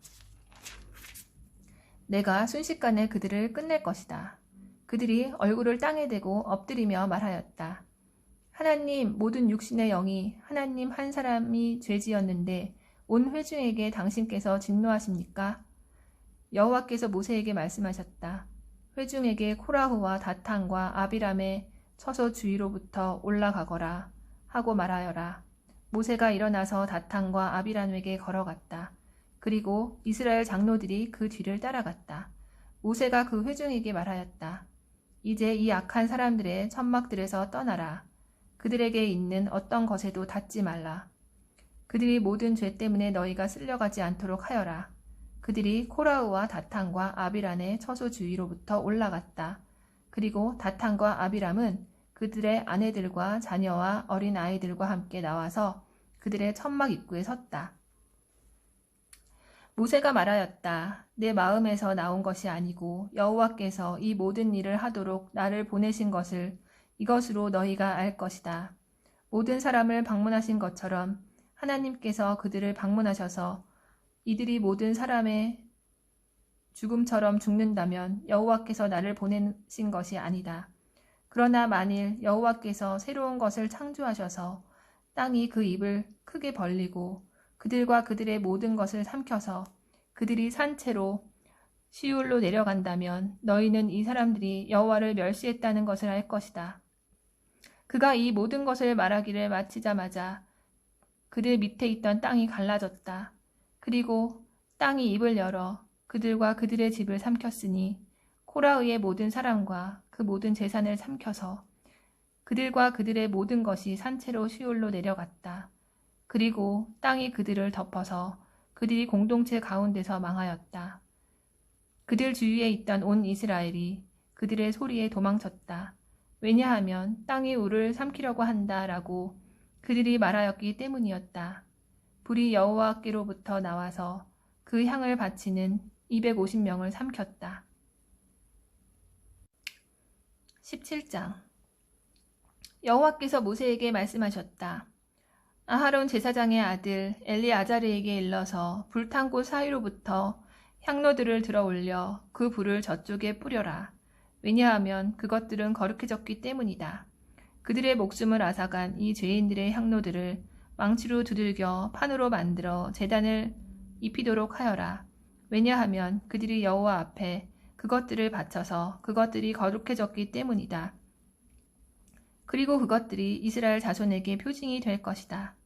Speaker 1: 내가 순식간에 그들을 끝낼 것이다. 그들이 얼굴을 땅에 대고 엎드리며 말하였다. 하나님, 모든 육신의 영이 하나님 한 사람이 죄지었는데 온 회중에게 당신께서 진노하십니까? 여호와께서 모세에게 말씀하셨다. 회중에게 코라흐와 다탄과 아비람의 처소 주위로부터 올라가거라 하고 말하여라. 모세가 일어나서 다탄과 아비람에게 걸어갔다. 그리고 이스라엘 장로들이 그 뒤를 따라갔다. 모세가 그 회중에게 말하였다. 이제 이 악한 사람들의 천막들에서 떠나라. 그들에게 있는 어떤 것에도 닿지 말라. 그들이 모든 죄 때문에 너희가 쓸려가지 않도록 하여라. 그들이 코라흐와 다탄과 아비람의 처소 주위로부터 올라갔다. 그리고 다탄과 아비람은 그들의 아내들과 자녀와 어린 아이들과 함께 나와서 그들의 천막 입구에 섰다. 모세가 말하였다. 내 마음에서 나온 것이 아니고 여호와께서 이 모든 일을 하도록 나를 보내신 것을 이것으로 너희가 알 것이다. 모든 사람을 방문하신 것처럼 하나님께서 그들을 방문하셔서 이들이 모든 사람의 죽음처럼 죽는다면 여호와께서 나를 보내신 것이 아니다. 그러나 만일 여호와께서 새로운 것을 창조하셔서 땅이 그 입을 크게 벌리고 그들과 그들의 모든 것을 삼켜서 그들이 산채로 시울로 내려간다면 너희는 이 사람들이 여호와를 멸시했다는 것을 알 것이다. 그가 이 모든 것을 말하기를 마치자마자 그들 밑에 있던 땅이 갈라졌다. 그리고 땅이 입을 열어 그들과 그들의 집을 삼켰으니 코라흐의 모든 사람과 그 모든 재산을 삼켜서 그들과 그들의 모든 것이 산채로 시올로 내려갔다. 그리고 땅이 그들을 덮어서 그들이 공동체 가운데서 망하였다. 그들 주위에 있던 온 이스라엘이 그들의 소리에 도망쳤다. 왜냐하면 땅이 우를 삼키려고 한다라고 그들이 말하였기 때문이었다. 불이 여호와께로부터 나와서 그 향을 바치는 250명을 삼켰다. 17장 여호와께서 모세에게 말씀하셨다. 아하론 제사장의 아들 엘리아자르에게 일러서 불탄 곳 사이로부터 향로들을 들어 올려 그 불을 저쪽에 뿌려라. 왜냐하면 그것들은 거룩해졌기 때문이다. 그들의 목숨을 앗아간 이 죄인들의 향로들을 망치로 두들겨 판으로 만들어 제단을 입히도록 하여라. 왜냐하면 그들이 여호와 앞에 그것들을 바쳐서 그것들이 거룩해졌기 때문이다. 그리고 그것들이 이스라엘 자손에게 표징이 될 것이다.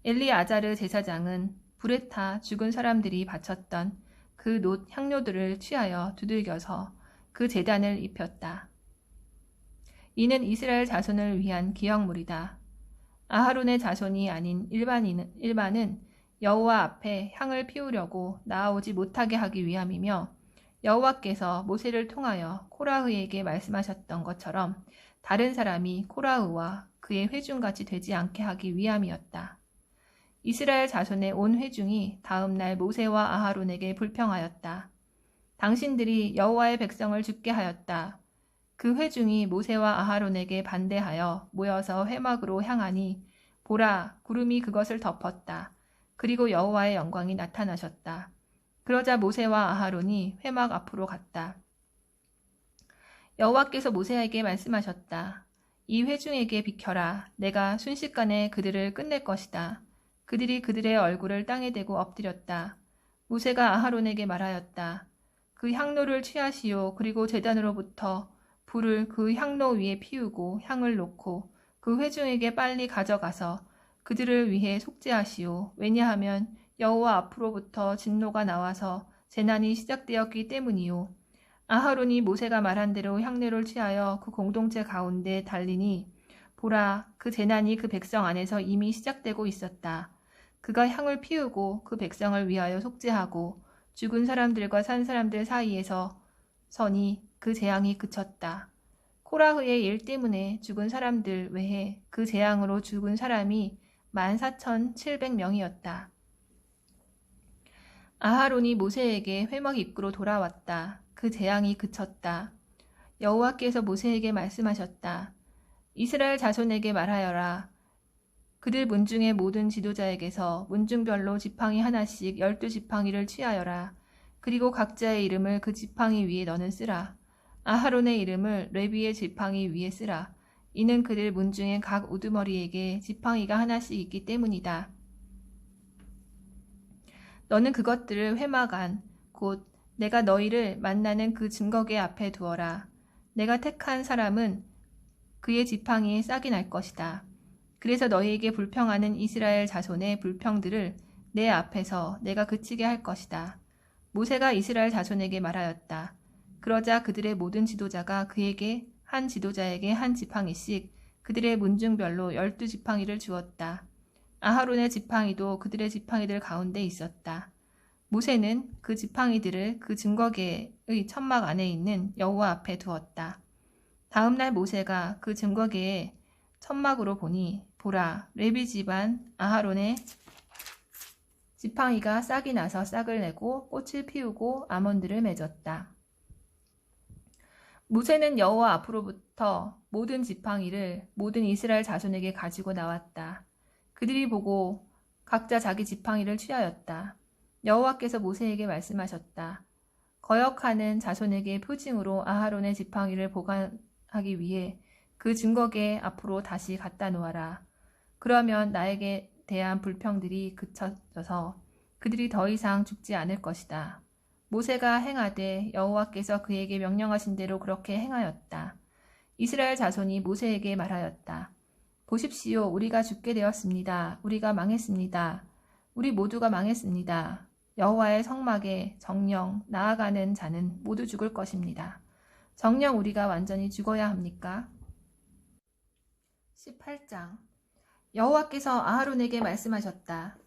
Speaker 1: 엘리아자르 제사장은 불에 타 죽은 사람들이 바쳤던 그 놋 향료들을 취하여 두들겨서 그 제단을 입혔다. 이는 이스라엘 자손을 위한 기억물이다. 아하론의 자손이 아닌 일반은 여호와 앞에 향을 피우려고 나아오지 못하게 하기 위함이며 여호와께서 모세를 통하여 코라흐에게 말씀하셨던 것처럼 다른 사람이 코라흐와 그의 회중같이 되지 않게 하기 위함이었다. 이스라엘 자손의 온 회중이 다음 날 모세와 아하론에게 불평하였다. 당신들이 여호와의 백성을 죽게 하였다. 그 회중이 모세와 아하론에게 반대하여 모여서 회막으로 향하니 보라, 구름이 그것을 덮었다. 그리고 여호와의 영광이 나타나셨다. 그러자 모세와 아하론이 회막 앞으로 갔다. 여호와께서 모세에게 말씀하셨다. 이 회중에게 비켜라. 내가 순식간에 그들을 끝낼 것이다. 그들이 그들의 얼굴을 땅에 대고 엎드렸다. 모세가 아하론에게 말하였다. 그 향로를 취하시오. 그리고 제단으로부터 불을 그 향로 위에 피우고 향을 놓고 그 회중에게 빨리 가져가서 그들을 위해 속죄하시오. 왜냐하면 여호와 앞으로부터 진노가 나와서 재난이 시작되었기 때문이요. 아하론이 모세가 말한 대로 향료를 취하여 그 공동체 가운데 달리니 보라, 그 재난이 그 백성 안에서 이미 시작되고 있었다. 그가 향을 피우고 그 백성을 위하여 속죄하고 죽은 사람들과 산 사람들 사이에서 서니 그 재앙이 그쳤다. 코라흐의 일 때문에 죽은 사람들 외에 그 재앙으로 죽은 사람이 14,700명이었다. 아하론이 모세에게 회막 입구로 돌아왔다. 그 재앙이 그쳤다. 여호와께서 모세에게 말씀하셨다. 이스라엘 자손에게 말하여라. 그들 문중의 모든 지도자에게서 문중별로 지팡이 하나씩 12지팡이를 취하여라. 그리고 각자의 이름을 그 지팡이 위에 너는 쓰라. 아하론의 이름을 레위의 지팡이 위에 쓰라. 이는 그들 문중의 각 우두머리에게 지팡이가 하나씩 있기 때문이다. 너는 그것들을 회막 안, 곧 내가 너희를 만나는 그 증거계 앞에 두어라. 내가 택한 사람은 그의 지팡이에 싹이 날 것이다. 그래서 너희에게 불평하는 이스라엘 자손의 불평들을 내 앞에서 내가 그치게 할 것이다. 모세가 이스라엘 자손에게 말하였다. 그러자 그들의 모든 지도자가 그에게 한 지도자에게 한 지팡이씩 그들의 문중별로 12지팡이를 주었다. 아하론의 지팡이도 그들의 지팡이들 가운데 있었다. 모세는 그 지팡이들을 그 증거계의 천막 안에 있는 여호와 앞에 두었다. 다음 날 모세가 그 증거계의 천막으로 보니 보라, 레위 집안 아하론의 지팡이가 싹이 나서 싹을 내고 꽃을 피우고 아몬드를 맺었다. 모세는 여호와 앞으로부터 모든 지팡이를 모든 이스라엘 자손에게 가지고 나왔다. 그들이 보고 각자 자기 지팡이를 취하였다. 여호와께서 모세에게 말씀하셨다. 거역하는 자손에게 표징으로 아하론의 지팡이를 보관하기 위해 그 증거계 앞으로 다시 갖다 놓아라. 그러면 나에게 대한 불평들이 그쳐져서 그들이 더 이상 죽지 않을 것이다. 모세가 행하되 여호와께서 그에게 명령하신 대로 그렇게 행하였다. 이스라엘 자손이 모세에게 말하였다. 보십시오. 우리가 죽게 되었습니다. 우리가 망했습니다. 우리 모두가 망했습니다. 여호와의 성막에 정령 나아가는 자는 모두 죽을 것입니다. 정녕 우리가 완전히 죽어야 합니까? 18장 여호와께서 아하론에게 말씀하셨다.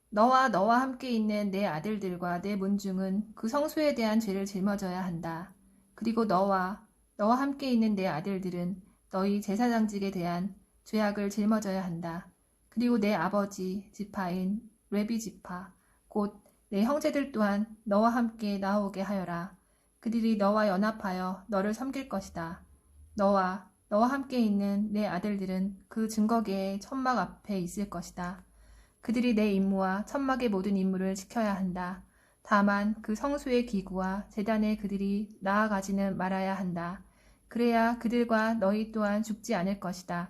Speaker 1: 너와 함께 있는 내 아들들과 내 문중은 그 성소에 대한 죄를 짊어져야 한다. 그리고 너와 함께 있는 내 아들들은 너희 제사장직에 대한 죄악을 짊어져야 한다. 그리고 내 아버지 지파인 레위 지파 곧 내 형제들 또한 너와 함께 나오게 하여라. 그들이 너와 연합하여 너를 섬길 것이다. 너와 함께 있는 내 아들들은 그 증거계의 천막 앞에 있을 것이다. 그들이 내 임무와 천막의 모든 임무를 지켜야 한다. 다만 그 성소의 기구와 제단에 그들이 나아가지는 말아야 한다. 그래야 그들과 너희 또한 죽지 않을 것이다.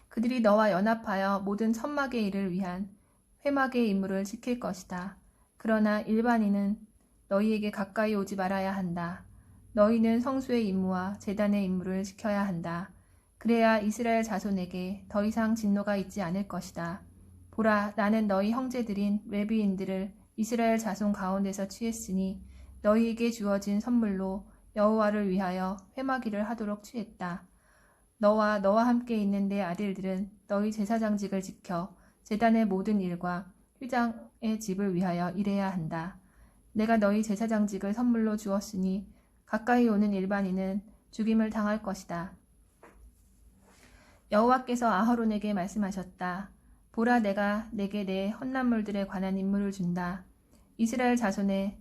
Speaker 1: 그들이 너와 연합하여 모든 천막의 일을 위한 회막의 임무를 지킬 것이다. 그러나 일반인은 너희에게 가까이 오지 말아야 한다. 너희는 성소의 임무와 제단의 임무를 지켜야 한다. 그래야 이스라엘 자손에게 더 이상 진노가 있지 않을 것이다. 보라, 나는 너희 형제들인 레위인들을 이스라엘 자손 가운데서 취했으니 너희에게 주어진 선물로 여호와를 위하여 회막일을 하도록 취했다. 너와 함께 있는 내 아들들은 너희 제사장직을 지켜 제단의 모든 일과 휘장의 집을 위하여 일해야 한다. 내가 너희 제사장직을 선물로 주었으니 가까이 오는 일반인은 죽임을 당할 것이다. 여호와께서 아하론에게 말씀하셨다. 보라, 내가 내게 내 헌납물들에 관한 임무를 준다. 이스라엘 자손의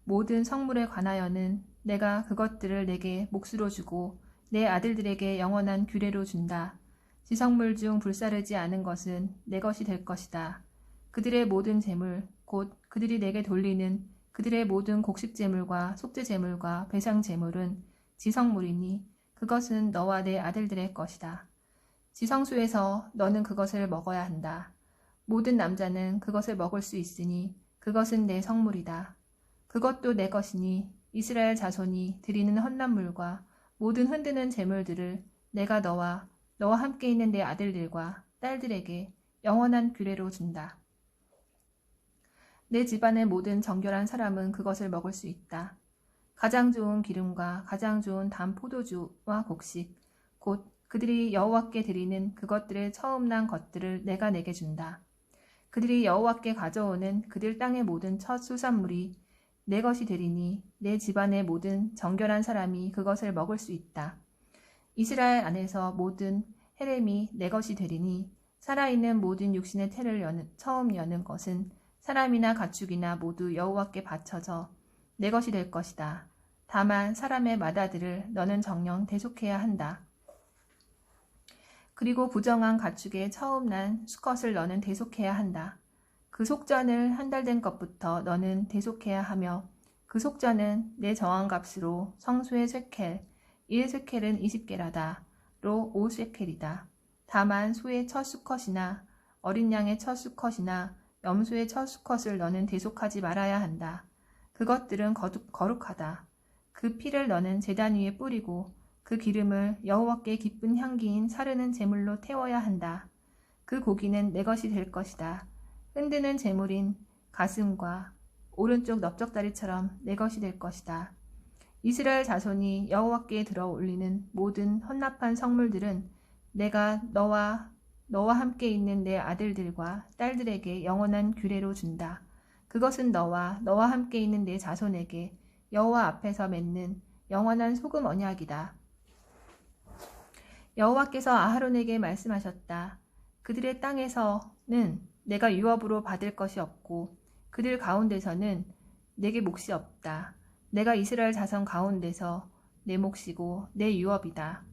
Speaker 1: 모든 성물에 관하여는 내가 그것들을 내게 몫으로 주고 내 아들들에게 영원한 규례로 준다. 지성물 중 불사르지 않은 것은 내 것이 될 것이다. 그들의 모든 재물, 곧 그들이 내게 돌리는 그들의 모든 곡식재물과 속죄재물과 배상재물은 지성물이니 그것은 너와 내 아들들의 것이다. 지성소에서 너는 그것을 먹어야 한다. 모든 남자는 그것을 먹을 수 있으니 그것은 내 성물이다. 그것도 내 것이니 이스라엘 자손이 드리는 헌납물과 모든 흔드는 재물들을 내가 너와 함께 있는 내 아들들과 딸들에게 영원한 규례로 준다. 내 집안의 모든 정결한 사람은 그것을 먹을 수 있다. 가장 좋은 기름과 가장 좋은 단 포도주와 곡식, 곧 그들이 여호와께 드리는 그것들의 처음 난 것들을 내가 내게 준다. 그들이 여호와께 가져오는 그들 땅의 모든 첫 수산물이 내 것이 되리니 내 집안의 모든 정결한 사람이 그것을 먹을 수 있다. 이스라엘 안에서 모든 헤렘이 내 것이 되리니 살아있는 모든 육신의 태를 처음 여는 것은 사람이나 가축이나 모두 여호와께 바쳐져 내 것이 될 것이다. 다만 사람의 맏아들을 너는 정령 대속해야 한다. 그리고 부정한 가축의 처음 난 수컷을 너는 대속해야 한다. 그 속전을 한 달 된 것부터 너는 대속해야 하며 그 속전은 내 정한값으로 성소의 쉐켈, 1쉐켈은 20게라다로 5쉐켈이다. 다만 소의 첫 수컷이나 어린 양의 첫 수컷이나 염소의 첫 수컷을 너는 대속하지 말아야 한다. 그것들은 거룩하다. 그 피를 너는 제단 위에 뿌리고 그 기름을 여호와께 기쁜 향기인 사르는 제물로 태워야 한다. 그 고기는 내 것이 될 것이다. 흔드는 제물인 가슴과 오른쪽 넓적다리처럼 내 것이 될 것이다. 이스라엘 자손이 여호와께 들어 올리는 모든 헌납한 성물들은 내가 너와 함께 있는 내 아들들과 딸들에게 영원한 규례로 준다. 그것은 너와 함께 있는 내 자손에게 여호와 앞에서 맺는 영원한 소금 언약이다. 여호와께서 아하론에게 말씀하셨다. 그들의 땅에서는 내가 유업으로 받을 것이 없고 그들 가운데서는 내게 몫이 없다. 내가 이스라엘 자손 가운데서 내 몫이고 내 유업이다.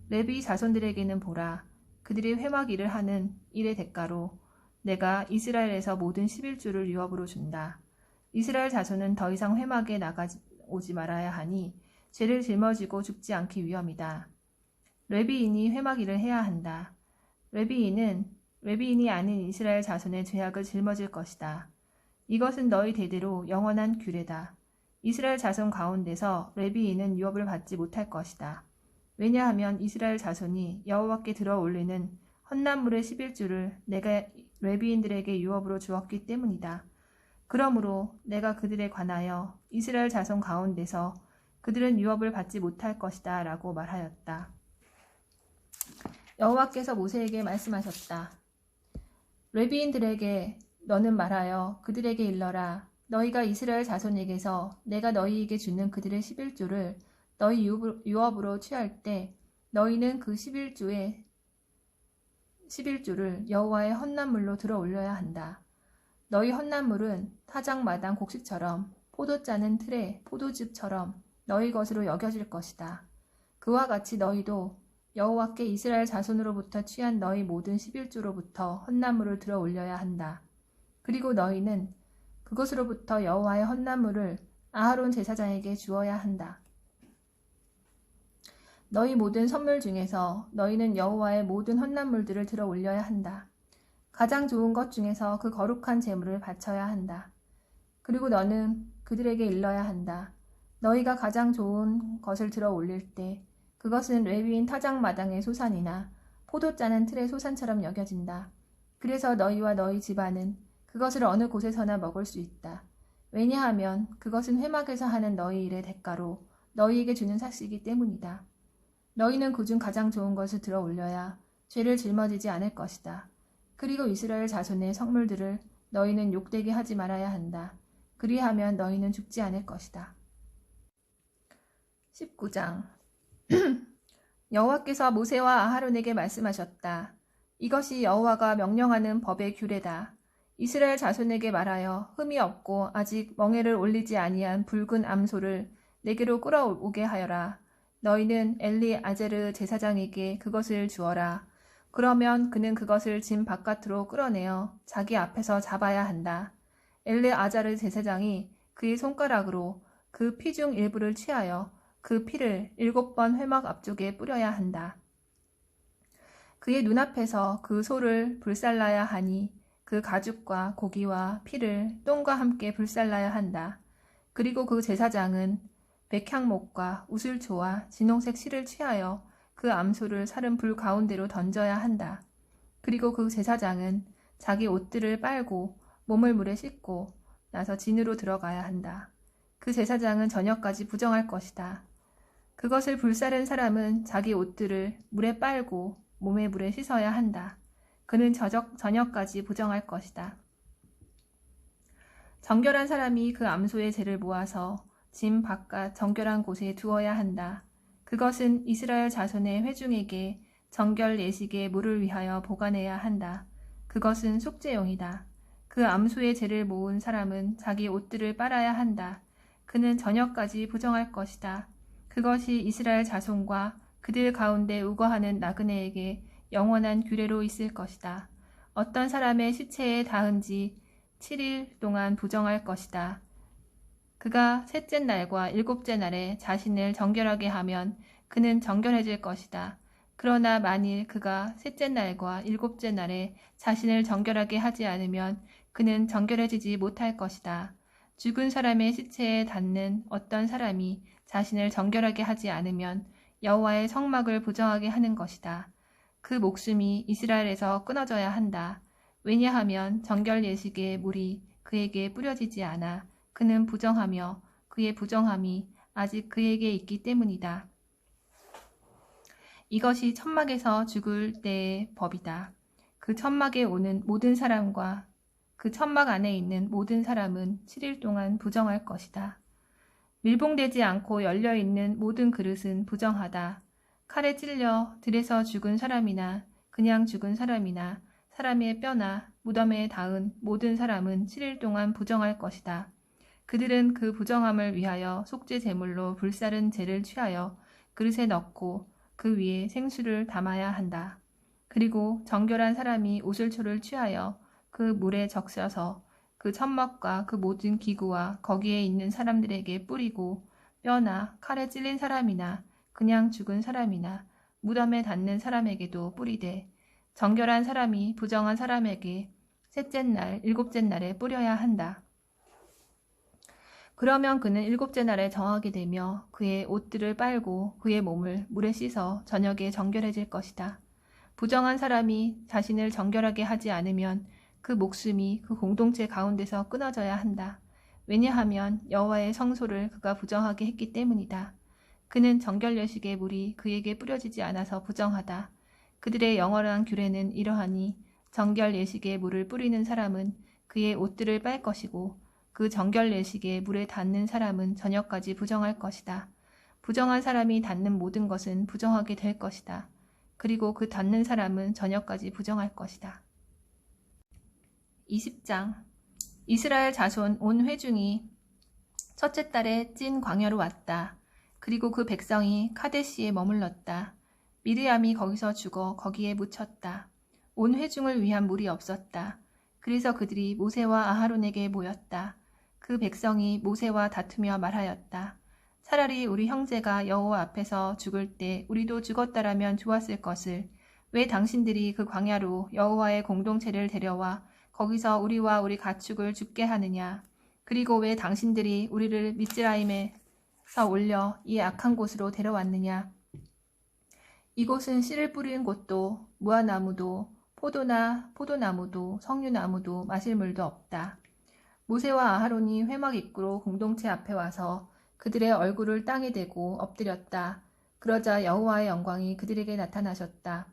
Speaker 1: 레위 자손들에게는 보라. 그들이 회막 일을 하는 일의 대가로 내가 이스라엘에서 모든 11주를 유업으로 준다. 이스라엘 자손은 더 이상 회막에 나가오지 말아야 하니 죄를 짊어지고 죽지 않기 위함이다. 레위인이 회막 일을 해야 한다. 레위인이 아닌 이스라엘 자손의 죄악을 짊어질 것이다. 이것은 너희 대대로 영원한 규례다. 이스라엘 자손 가운데서 레위인은 유업을 받지 못할 것이다. 왜냐하면 이스라엘 자손이 여호와께 들어 올리는 헌납물의 11주를 내가 레위인들에게 유업으로 주었기 때문이다. 그러므로 내가 그들에 관하여 이스라엘 자손 가운데서 그들은 유업을 받지 못할 것이다 라고 말하였다. 여호와께서 모세에게 말씀하셨다. 레위인들에게 너는 말하여 그들에게 일러라. 너희가 이스라엘 자손에게서 내가 너희에게 주는 그들의 11주를 너희 유업으로 취할 때 너희는 그 11주를 여호와의 헌납물로 들어 올려야 한다. 너희 헌납물은 타작마당 곡식처럼 포도 짜는 틀에 포도즙처럼 너희 것으로 여겨질 것이다. 그와 같이 너희도 여호와께 이스라엘 자손으로부터 취한 너희 모든 11주로부터 헌납물을 들어 올려야 한다. 그리고 너희는 그것으로부터 여호와의 헌납물을 아하론 제사장에게 주어야 한다. 너희 모든 선물 중에서 너희는 여호와의 모든 헌납물들을 들어 올려야 한다. 가장 좋은 것 중에서 그 거룩한 제물을 바쳐야 한다. 그리고 너는 그들에게 일러야 한다. 너희가 가장 좋은 것을 들어 올릴 때 그것은 레위인 타작마당의 소산이나 포도 짜는 틀의 소산처럼 여겨진다. 그래서 너희와 너희 집안은 그것을 어느 곳에서나 먹을 수 있다. 왜냐하면 그것은 회막에서 하는 너희 일의 대가로 너희에게 주는 삭시이기 때문이다. 너희는 그중 가장 좋은 것을 들어 올려야 죄를 짊어지지 않을 것이다. 그리고 이스라엘 자손의 성물들을 너희는 욕되게 하지 말아야 한다. 그리하면 너희는 죽지 않을 것이다. 19장 여호와께서 모세와 아하론에게 말씀하셨다. 이것이 여호와가 명령하는 법의 규례다. 이스라엘 자손에게 말하여 흠이 없고 아직 멍에를 올리지 아니한 붉은 암소를 내게로 끌어오게 하여라. 너희는 엘리아제르 제사장에게 그것을 주어라. 그러면 그는 그것을 진 바깥으로 끌어내어 자기 앞에서 잡아야 한다. 엘리아자르 제사장이 그의 손가락으로 그 피 중 일부를 취하여 그 피를 7번 회막 앞쪽에 뿌려야 한다. 그의 눈앞에서 그 소를 불살라야 하니 그 가죽과 고기와 피를 똥과 함께 불살라야 한다. 그리고 그 제사장은 백향목과 우슬초와 진홍색 실을 취하여 그 암소를 사른 불 가운데로 던져야 한다. 그리고 그 제사장은 자기 옷들을 빨고 몸을 물에 씻고 나서 진으로 들어가야 한다. 그 제사장은 저녁까지 부정할 것이다. 그것을 불사른 사람은 자기 옷들을 물에 빨고 몸에 물에 씻어야 한다. 그는 저녁까지 부정할 것이다. 정결한 사람이 그 암소의 재를 모아서 진 바깥 정결한 곳에 두어야 한다. 그것은 이스라엘 자손의 회중에게 정결 예식의 물을 위하여 보관해야 한다. 그것은 속죄용이다. 그 암소의 재를 모은 사람은 자기 옷들을 빨아야 한다. 그는 저녁까지 부정할 것이다. 그것이 이스라엘 자손과 그들 가운데 우거하는 나그네에게 영원한 규례로 있을 것이다. 어떤 사람의 시체에 닿은 지 7일 동안 부정할 것이다. 그가 셋째 날과 일곱째 날에 자신을 정결하게 하면 그는 정결해질 것이다. 그러나 만일 그가 셋째 날과 일곱째 날에 자신을 정결하게 하지 않으면 그는 정결해지지 못할 것이다. 죽은 사람의 시체에 닿는 어떤 사람이 자신을 정결하게 하지 않으면 여호와의 성막을 부정하게 하는 것이다. 그 목숨이 이스라엘에서 끊어져야 한다. 왜냐하면 정결 예식의 물이 그에게 뿌려지지 않아 그는 부정하며 그의 부정함이 아직 그에게 있기 때문이다. 이것이 천막에서 죽을 때의 법이다. 그 천막에 오는 모든 사람과 그 천막 안에 있는 모든 사람은 7일 동안 부정할 것이다. 밀봉되지 않고 열려있는 모든 그릇은 부정하다. 칼에 찔려 들에서 죽은 사람이나 그냥 죽은 사람이나 사람의 뼈나 무덤에 닿은 모든 사람은 7일 동안 부정할 것이다. 그들은 그 부정함을 위하여 속죄 제물로 불사른 재를 취하여 그릇에 넣고 그 위에 생수를 담아야 한다. 그리고 정결한 사람이 우슬초를 취하여 그 물에 적셔서 그 천막과 그 모든 기구와 거기에 있는 사람들에게 뿌리고 뼈나 칼에 찔린 사람이나 그냥 죽은 사람이나 무덤에 닿는 사람에게도 뿌리되 정결한 사람이 부정한 사람에게 셋째 날, 일곱째 날에 뿌려야 한다. 그러면 그는 일곱째 날에 정하게 되며 그의 옷들을 빨고 그의 몸을 물에 씻어 저녁에 정결해질 것이다. 부정한 사람이 자신을 정결하게 하지 않으면 그 목숨이 그 공동체 가운데서 끊어져야 한다. 왜냐하면 여호와의 성소를 그가 부정하게 했기 때문이다. 그는 정결 예식의 물이 그에게 뿌려지지 않아서 부정하다. 그들의 영원한 규례는 이러하니 정결 예식의 물을 뿌리는 사람은 그의 옷들을 빨 것이고 그 정결 예식의 물에 닿는 사람은 저녁까지 부정할 것이다. 부정한 사람이 닿는 모든 것은 부정하게 될 것이다. 그리고 그 닿는 사람은 저녁까지 부정할 것이다. 20장 이스라엘 자손 온 회중이 첫째 달에 찐 광야로 왔다. 그리고 그 백성이 카데시에 머물렀다. 미르암이 거기서 죽어 거기에 묻혔다. 온 회중을 위한 물이 없었다. 그래서 그들이 모세와 아하론에게 모였다. 그 백성이 모세와 다투며 말하였다. 차라리 우리 형제가 여호와 앞에서 죽을 때 우리도 죽었다라면 좋았을 것을 왜 당신들이 그 광야로 여호와의 공동체를 데려와 거기서 우리와 우리 가축을 죽게 하느냐. 그리고 왜 당신들이 우리를 미즈라임에서 올려 이 악한 곳으로 데려왔느냐. 이곳은 씨를 뿌리는 곳도 무화나무도 포도나무도 석류나무도 마실 물도 없다. 모세와 아하론이 회막 입구로 공동체 앞에 와서 그들의 얼굴을 땅에 대고 엎드렸다. 그러자 여호와의 영광이 그들에게 나타나셨다.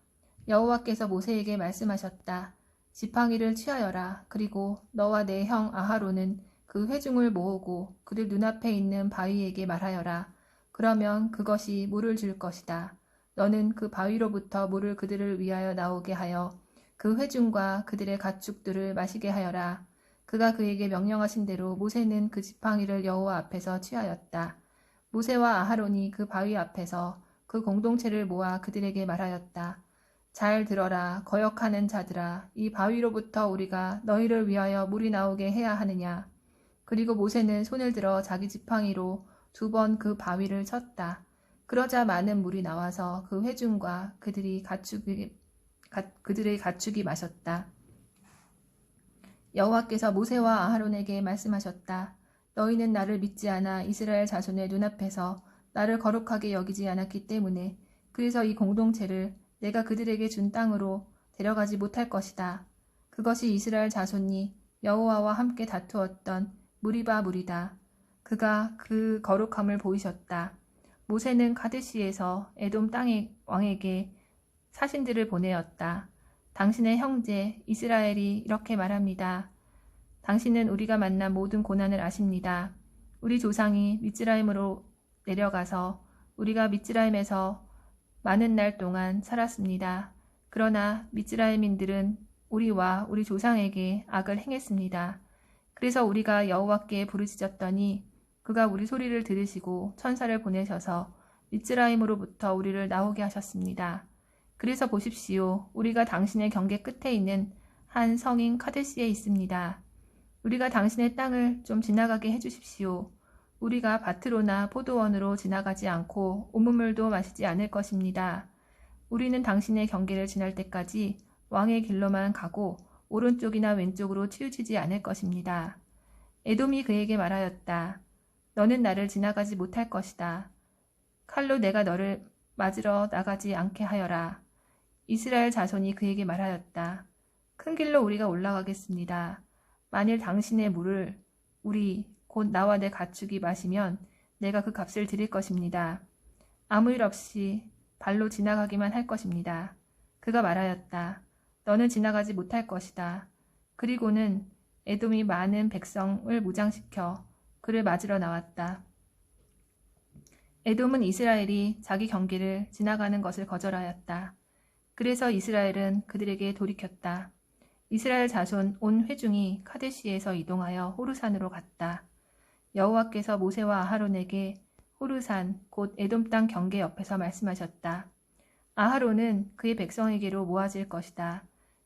Speaker 1: 여호와께서 모세에게 말씀하셨다. 지팡이를 취하여라. 그리고 너와 내 형 아하론은 그 회중을 모으고 그들 눈앞에 있는 바위에게 말하여라. 그러면 그것이 물을 줄 것이다. 너는 그 바위로부터 물을 그들을 위하여 나오게 하여 그 회중과 그들의 가축들을 마시게 하여라. 그가 그에게 명령하신 대로 모세는 그 지팡이를 여호와 앞에서 취하였다. 모세와 아하론이 그 바위 앞에서 그 공동체를 모아 그들에게 말하였다. 잘 들어라, 거역하는 자들아. 이 바위로부터 우리가 너희를 위하여 물이 나오게 해야 하느냐. 그리고 모세는 손을 들어 자기 지팡이로 2번 그 바위를 쳤다. 그러자 많은 물이 나와서 그 회중과 그들의 가축이 마셨다. 여호와께서 모세와 아하론에게 말씀하셨다. 너희는 나를 믿지 않아 이스라엘 자손의 눈앞에서 나를 거룩하게 여기지 않았기 때문에 그래서 이 공동체를 내가 그들에게 준 땅으로 데려가지 못할 것이다. 그것이 이스라엘 자손이 여호와와 함께 다투었던 무리바 물이다. 그가 그 거룩함을 보이셨다. 모세는 가데시에서 에돔 땅의 왕에게 사신들을 보내었다. 당신의 형제 이스라엘이 이렇게 말합니다. 당신은 우리가 만난 모든 고난을 아십니다. 우리 조상이 미츠라임으로 내려가서 우리가 미츠라임에서 많은 날 동안 살았습니다. 그러나 미츠라임인들은 우리와 우리 조상에게 악을 행했습니다. 그래서 우리가 여호와께 부르짖었더니 그가 우리 소리를 들으시고 천사를 보내셔서 미츠라임으로부터 우리를 나오게 하셨습니다. 그래서 보십시오. 우리가 당신의 경계 끝에 있는 한 성인 카데시에 있습니다. 우리가 당신의 땅을 좀 지나가게 해주십시오. 우리가 밭으로나 포도원으로 지나가지 않고 오물물도 마시지 않을 것입니다. 우리는 당신의 경계를 지날 때까지 왕의 길로만 가고 오른쪽이나 왼쪽으로 치우치지 않을 것입니다. 에돔이 그에게 말하였다. 너는 나를 지나가지 못할 것이다. 칼로 내가 너를 맞으러 나가지 않게 하여라. 이스라엘 자손이 그에게 말하였다. 큰 길로 우리가 올라가겠습니다. 만일 당신의 물을 우리 곧 나와 내 가축이 마시면 내가 그 값을 드릴 것입니다. 아무 일 없이 발로 지나가기만 할 것입니다. 그가 말하였다. 너는 지나가지 못할 것이다. 그리고는 에돔이 많은 백성을 무장시켜 그를 맞으러 나왔다. 에돔은 이스라엘이 자기 경계를 지나가는 것을 거절하였다. 그래서 이스라엘은 그들에게 돌이켰다. 이스라엘 자손 온 회중이 카데시에서 이동하여 호르산으로 갔다. 여호와께서 모세와 아하론에게 호르산 곧 에돔 땅 경계 옆에서 말씀하셨다. 아하론은 그의 백성에게로 모아질 것이다.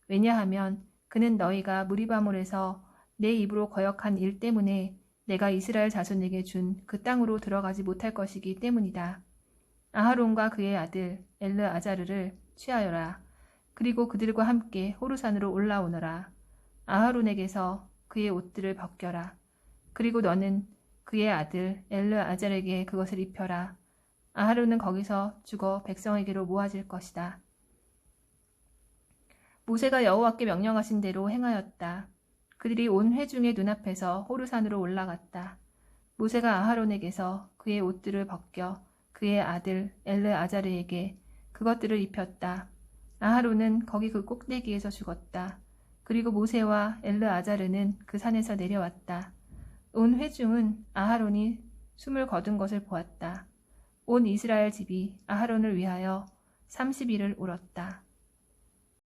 Speaker 1: 왜냐하면 그는 너희가 무리바몰에서 내 입으로 거역한 일 때문에 내가 이스라엘 자손에게 준 그 땅으로 들어가지 못할 것이기 때문이다. 아하론과 그의 아들 엘르아자르를 취하여라. 그리고 그들과 함께 호르산으로 올라오너라. 아하론에게서 그의 옷들을 벗겨라. 그리고 너는 그의 아들 엘르아잘에게 그것을 입혀라. 아하론은 거기서 죽어 백성에게로 모아질 것이다. 모세가 여호와께 명령하신 대로 행하였다. 그들이 온 회중의 눈앞에서 호르산으로 올라갔다. 모세가 아하론에게서 그의 옷들을 벗겨 그의 아들 엘르아자르에게 그것들을 입혔다. 아하론은 거기 그 꼭대기에서 죽었다. 그리고 모세와 엘르아자르는 그 산에서 내려왔다. 온 회중은 아하론이 숨을 거둔 것을 보았다. 온 이스라엘 집이 아하론을 위하여 30일을 울었다.